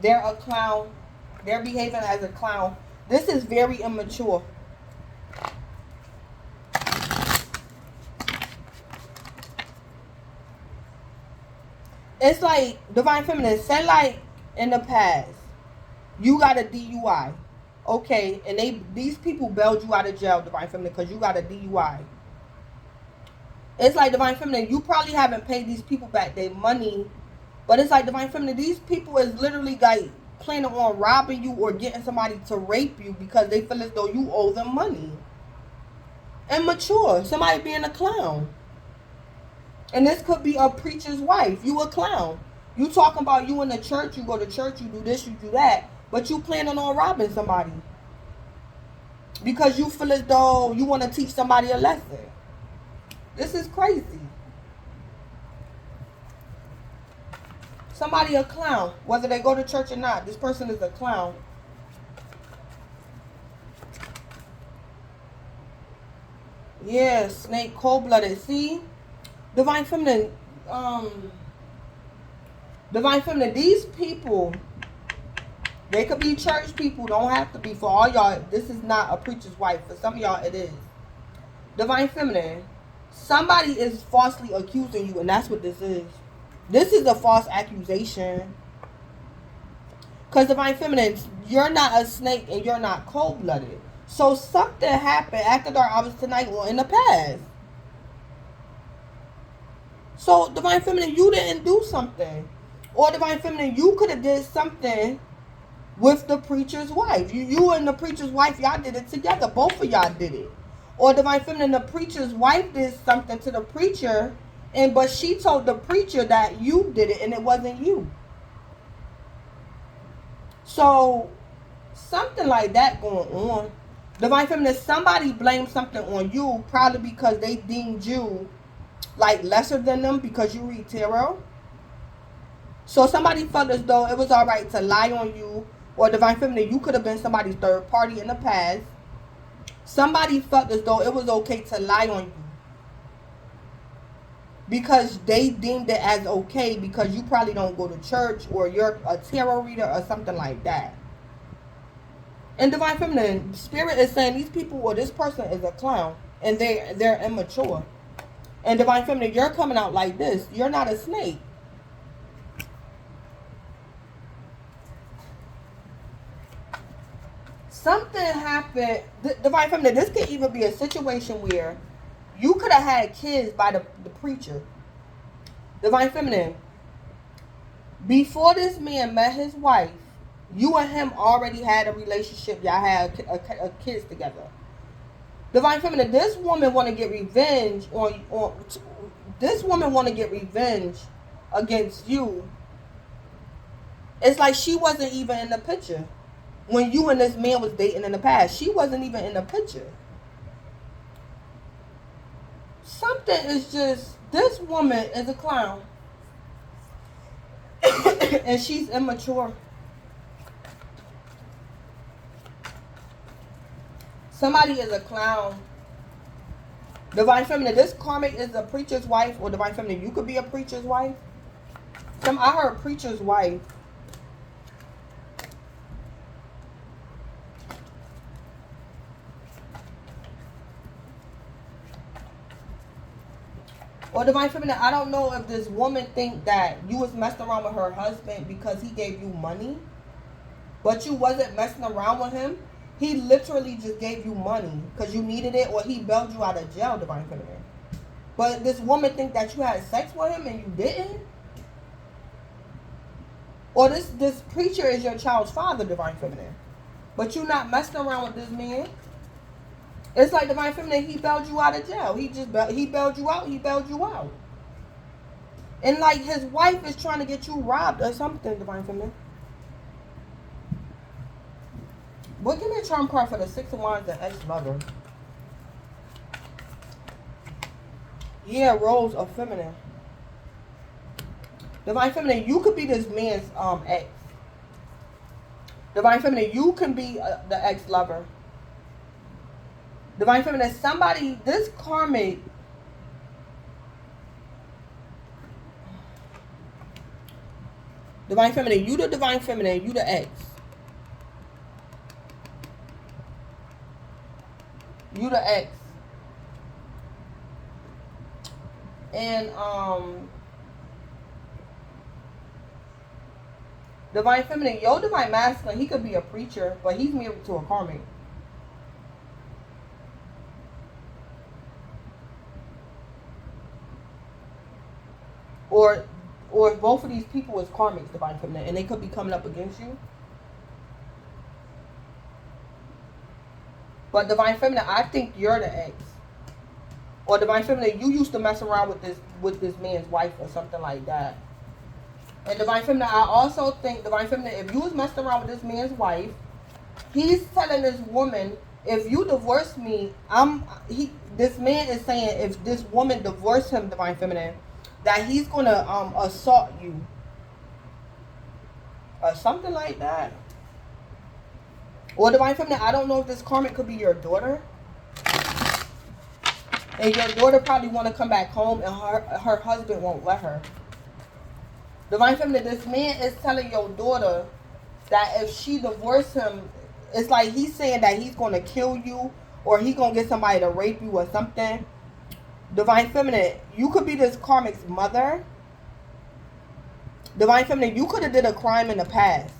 They're a clown. They're behaving as a clown. This is very immature. It's like, Divine Feminine, say like in the past, you got a DUI. Okay, and these people bailed you out of jail, Divine Feminine, because you got a DUI. It's like, Divine Feminine, you probably haven't paid these people back their money. But it's like, Divine Feminine, these people is literally like planning on robbing you or getting somebody to rape you because they feel as though you owe them money. Immature. Somebody being a clown. And this could be a preacher's wife. You a clown. You talking about you in the church, you go to church, you do this, you do that. But you planning on robbing somebody. Because you feel as though you want to teach somebody a lesson. This is crazy. Somebody a clown, whether they go to church or not. This person is a clown. Yeah, snake, cold-blooded. See? Divine Feminine, Divine Feminine, these people, they could be church people, don't have to be. For all y'all, this is not a preacher's wife. For some of y'all, it is. Divine Feminine, somebody is falsely accusing you, and that's what this is. This is a false accusation. Because Divine Feminine, you're not a snake and you're not cold-blooded. So something happened after dark hours tonight or in the past. So Divine Feminine, you didn't do something. Or Divine Feminine, you could have did something with the preacher's wife. You and the preacher's wife, y'all did it together. Both of y'all did it. Or Divine Feminine, the preacher's wife did something to the preacher, but she told the preacher that you did it and it wasn't you. So something like that going on. Divine Feminine, somebody blamed something on you, probably because they deemed you like lesser than them because you read tarot. So somebody felt as though it was all right to lie on you. Or Divine Feminine, you could have been somebody's third party in the past. Somebody felt as though it was okay to lie on you because they deemed it as okay because you probably don't go to church or you're a tarot reader or something like that. And Divine Feminine, Spirit is saying these people or this person is a clown and they're immature. And Divine Feminine, you're coming out like this. You're not a snake. Something happened. Divine Feminine, this could even be a situation where you could have had kids by the preacher. Divine Feminine, before this man met his wife, you and him already had a relationship. Y'all had a kids together. Divine Feminine, this woman want to get revenge on this woman want to get revenge against you. It's like she wasn't even in the picture. When you and this man was dating in the past, she wasn't even in the picture. Something is just, this woman is a clown. And she's immature. Somebody is a clown. Divine Feminine, this karmic is a preacher's wife, or Divine Feminine, you could be a preacher's wife. I heard preacher's wife. Or Divine Feminine, I don't know if this woman think that you was messing around with her husband because he gave you money, but you wasn't messing around with him. He literally just gave you money because you needed it, or he bailed you out of jail, Divine Feminine. But this woman think that you had sex with him and you didn't. Or this preacher is your child's father, Divine Feminine, but you not messing around with this man. It's like Divine Feminine, he bailed you out of jail. He bailed you out. He bailed you out. And like his wife is trying to get you robbed or something, Divine Feminine. But give me a charm card for the Six of Wands and ex-lover. Yeah, Rose of Feminine. Divine Feminine, you could be this man's ex. Divine Feminine, you can be the ex-lover. Divine Feminine, somebody, this karmic, Divine Feminine, you the Divine Feminine, you the ex. You the ex. And Divine Feminine, your Divine Masculine, he could be a preacher, but he's married to a karmic. Or if both of these people is karmics, Divine Feminine, and they could be coming up against you. But Divine Feminine, I think you're the ex. Or Divine Feminine, you used to mess around with this man's wife or something like that. And Divine Feminine, I also think, Divine Feminine, if you was messing around with this man's wife, he's telling this woman, if you divorce me, this man is saying if this woman divorced him, Divine Feminine, that he's going to assault you. Or something like that. Or Divine Feminine, I don't know if this karmic could be your daughter. And your daughter probably want to come back home and her husband won't let her. Divine Feminine, this man is telling your daughter that if she divorces him, it's like he's saying that he's going to kill you or he's going to get somebody to rape you or something. Divine Feminine, you could be this karmic's mother. Divine Feminine, you could have did a crime in the past.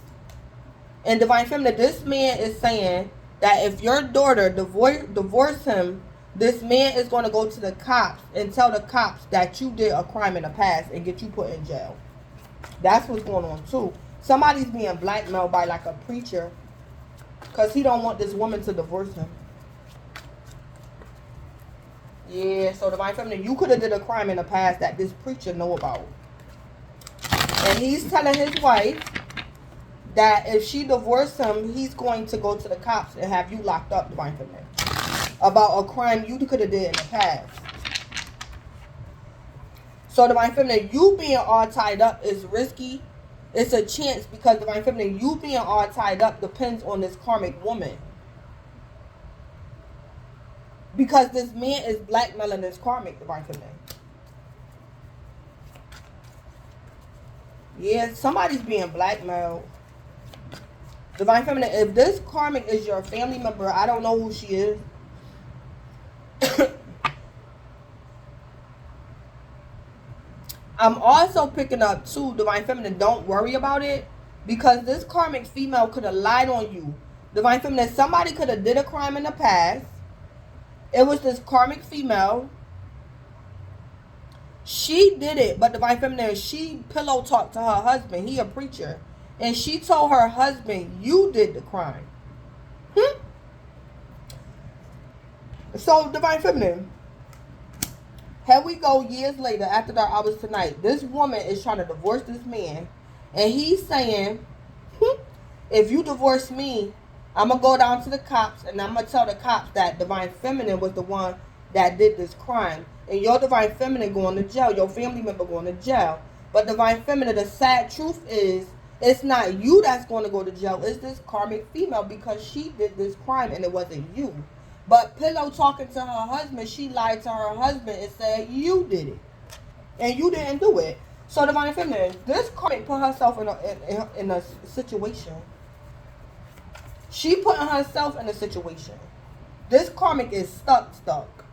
And Divine Feminine, this man is saying that if your daughter divorce him, this man is going to go to the cops and tell the cops that you did a crime in the past and get you put in jail. That's what's going on too. Somebody's being blackmailed by like a preacher because he don't want this woman to divorce him. Yeah, so divine feminine, you could have did a crime in the past that this preacher know about. And he's telling his wife that if she divorced him, he's going to go to the cops and have you locked up, divine feminine, about a crime you could have did in the past. So divine feminine, you being all tied up is risky. It's a chance because divine feminine, you being all tied up depends on this karmic woman. Because this man is blackmailing this karmic, divine feminine. Yeah, somebody's being blackmailed. Divine feminine, if this karmic is your family member, I don't know who she is. I'm also picking up too, divine feminine, don't worry about it. Because this karmic female could have lied on you. Divine feminine, somebody could have did a crime in the past. It was this karmic female. She did it, but divine feminine, she pillow talked to her husband. He a preacher. And she told her husband, you did the crime. So, divine feminine, here we go years later, after dark hours tonight. This woman is trying to divorce this man. And he's saying, if you divorce me, I'm going to go down to the cops and I'm going to tell the cops that divine feminine was the one that did this crime. And your divine feminine going to jail. Your family member going to jail. But divine feminine, the sad truth is, it's not you that's going to go to jail. It's this karmic female because she did this crime and it wasn't you. But pillow talking to her husband, she lied to her husband and said you did it. And you didn't do it. So divine feminine, this karmic put herself in a situation. She putting herself in a situation. This karmic is stuck.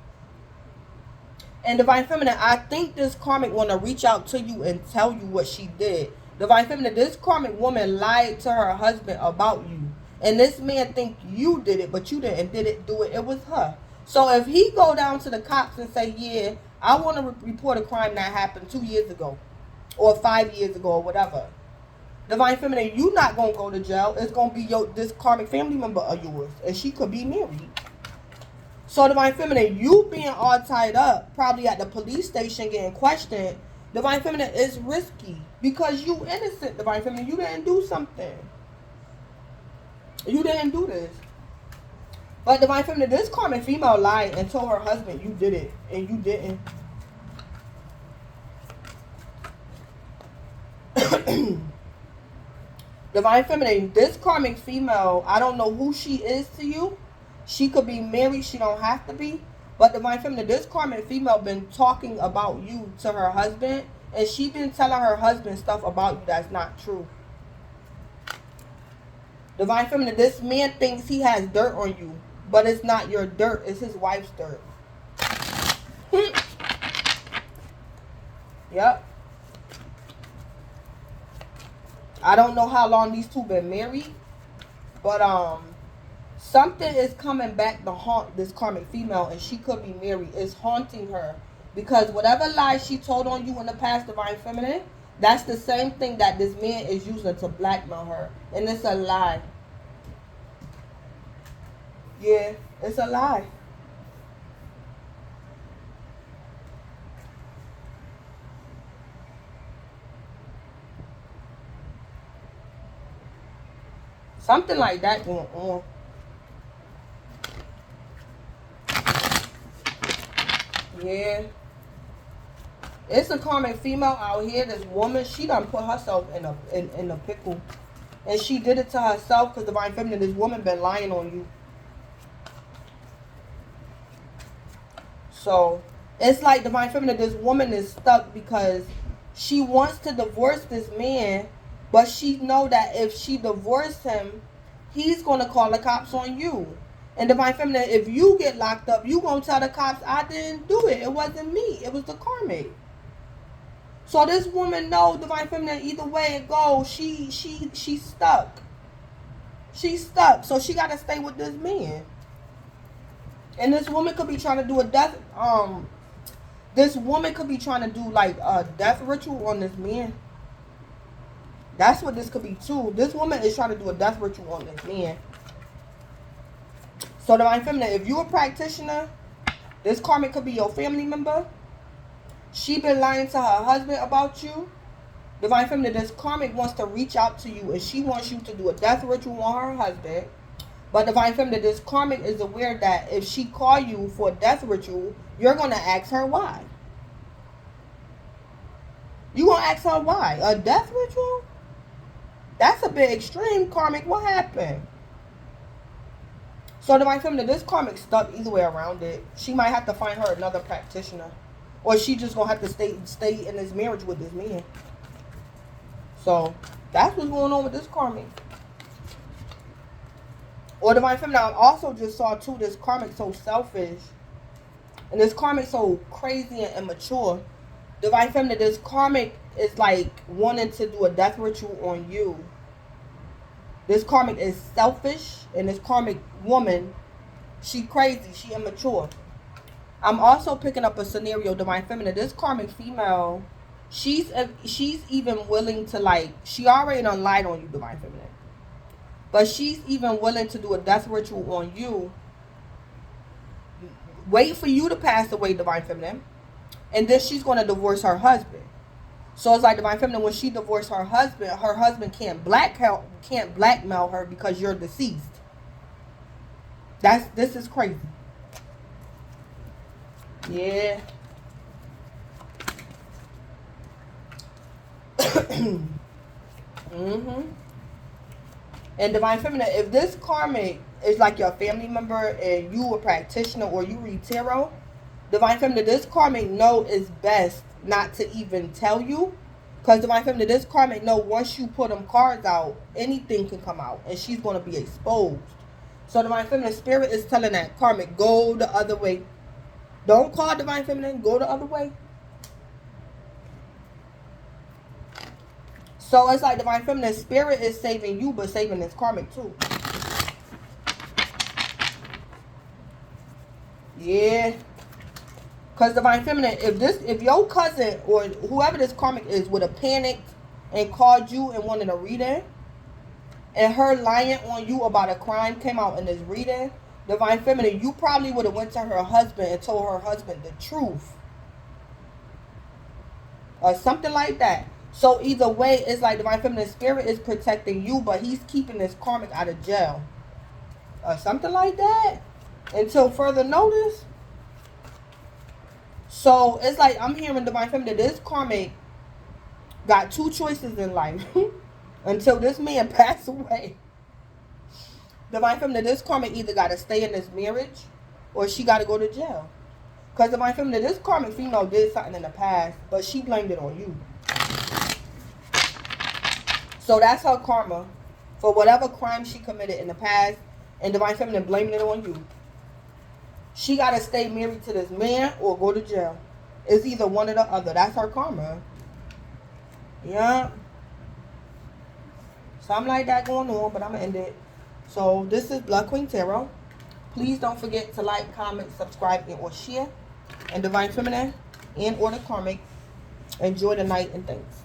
And divine feminine, I think this karmic want to reach out to you and tell you what she did. Divine feminine, this karmic woman lied to her husband about you. And this man think you did it, but you didn't do it. It was her. So if he go down to the cops and say, yeah, I want to report a crime that happened 2 years ago. Or 5 years ago or whatever. Divine feminine, you not going to go to jail. It's going to be this karmic family member of yours. And she could be married. So divine feminine, you being all tied up, probably at the police station getting questioned, divine feminine is risky. Because you innocent, divine feminine. You didn't do something. You didn't do this. But divine feminine, this karmic female lied and told her husband you did it. And you didn't. Divine feminine, this karmic female, I don't know who she is to you. She could be married, she don't have to be. But divine feminine, this karmic female been talking about you to her husband. And she been telling her husband stuff about you that's not true. Divine feminine, this man thinks he has dirt on you. But it's not your dirt, it's his wife's dirt. Yep. I don't know how long these two been married. But something is coming back to haunt this karmic female. And she could be married. It's haunting her. Because whatever lies she told on you in the past, divine feminine, that's the same thing that this man is using to blackmail her. And it's a lie. Yeah, it's a lie. Something like that going on. Yeah. It's a karmic female out here. This woman, she done put herself in a pickle. And she did it to herself because divine feminine, this woman been lying on you. So, it's like divine feminine, this woman is stuck because she wants to divorce this man. But she know that if she divorced him, he's going to call the cops on you. And divine feminine, if you get locked up, you going to tell the cops, I didn't do it. It wasn't me. It was the karmic. So this woman knows, divine feminine, either way it goes, she's stuck. She's stuck. So she got to stay with this man. And this woman could be trying to do a death, this woman could be trying to do like a death ritual on this man. That's what this could be too. This woman is trying to do a death ritual on this man. So Divine Feminine, if you're a practitioner, this karmic could be your family member. She been lying to her husband about you. Divine Feminine, this karmic wants to reach out to you and she wants you to do a death ritual on her husband. But Divine Feminine, this karmic is aware that if she call you for a death ritual, you're going to ask her why. You going to ask her why? A death ritual? That's a bit extreme, karmic. What happened? So Divine Feminine, this karmic stuck either way around it. She might have to find her another practitioner. Or she just going to have to stay in this marriage with this man. So that's what's going on with this karmic. Or Divine Feminine, I also just saw too, this karmic so selfish. And this karmic so crazy and immature. Divine Feminine, this karmic is like wanting to do a death ritual on you. This karmic is selfish. And this karmic woman, she crazy. She immature. I'm also picking up a scenario, Divine Feminine. This karmic female, she's even willing to, like, she already done lied on you, Divine Feminine. But she's even willing to do a death ritual on you. Wait for you to pass away, Divine Feminine. And then she's going to divorce her husband. So it's like Divine Feminine, when she divorced her husband can't blackmail her because you're deceased. This is crazy. Yeah. And Divine Feminine, if this karmic is like your family member and you a practitioner or you read tarot, Divine Feminine, this karmic know it's best not to even tell you. Because Divine Feminine, this karmic know once you put them cards out, anything can come out. And she's going to be exposed. So Divine Feminine, Spirit is telling that karmic, go the other way. Don't call Divine Feminine, go the other way. So it's like Divine Feminine, Spirit is saving you, but saving this karmic too. Yeah. Because Divine Feminine, if your cousin or whoever this karmic is would have panicked and called you and wanted a reading, and her lying on you about a crime came out in this reading, Divine Feminine, you probably would have went to her husband and told her husband the truth. Or something like that. So either way, it's like Divine Feminine, Spirit is protecting you, but he's keeping this karmic out of jail. Or something like that. Until further notice. So it's like I'm hearing Divine Feminine, this karmic got two choices in life. Until this man passed away. Divine Feminine, this karmic either got to stay in this marriage or she got to go to jail. Because Divine Feminine, this karmic female did something in the past, but she blamed it on you. So that's her karma for whatever crime she committed in the past, and Divine Feminine blaming it on you. She got to stay married to this man or go to jail. It's either one or the other. That's her karma. Yeah. Something like that going on, but I'm going to end it. So this is Blood Queen Tarot. Please don't forget to like, comment, subscribe, and or share. And Divine Feminine and or the karmic, enjoy the night and thanks.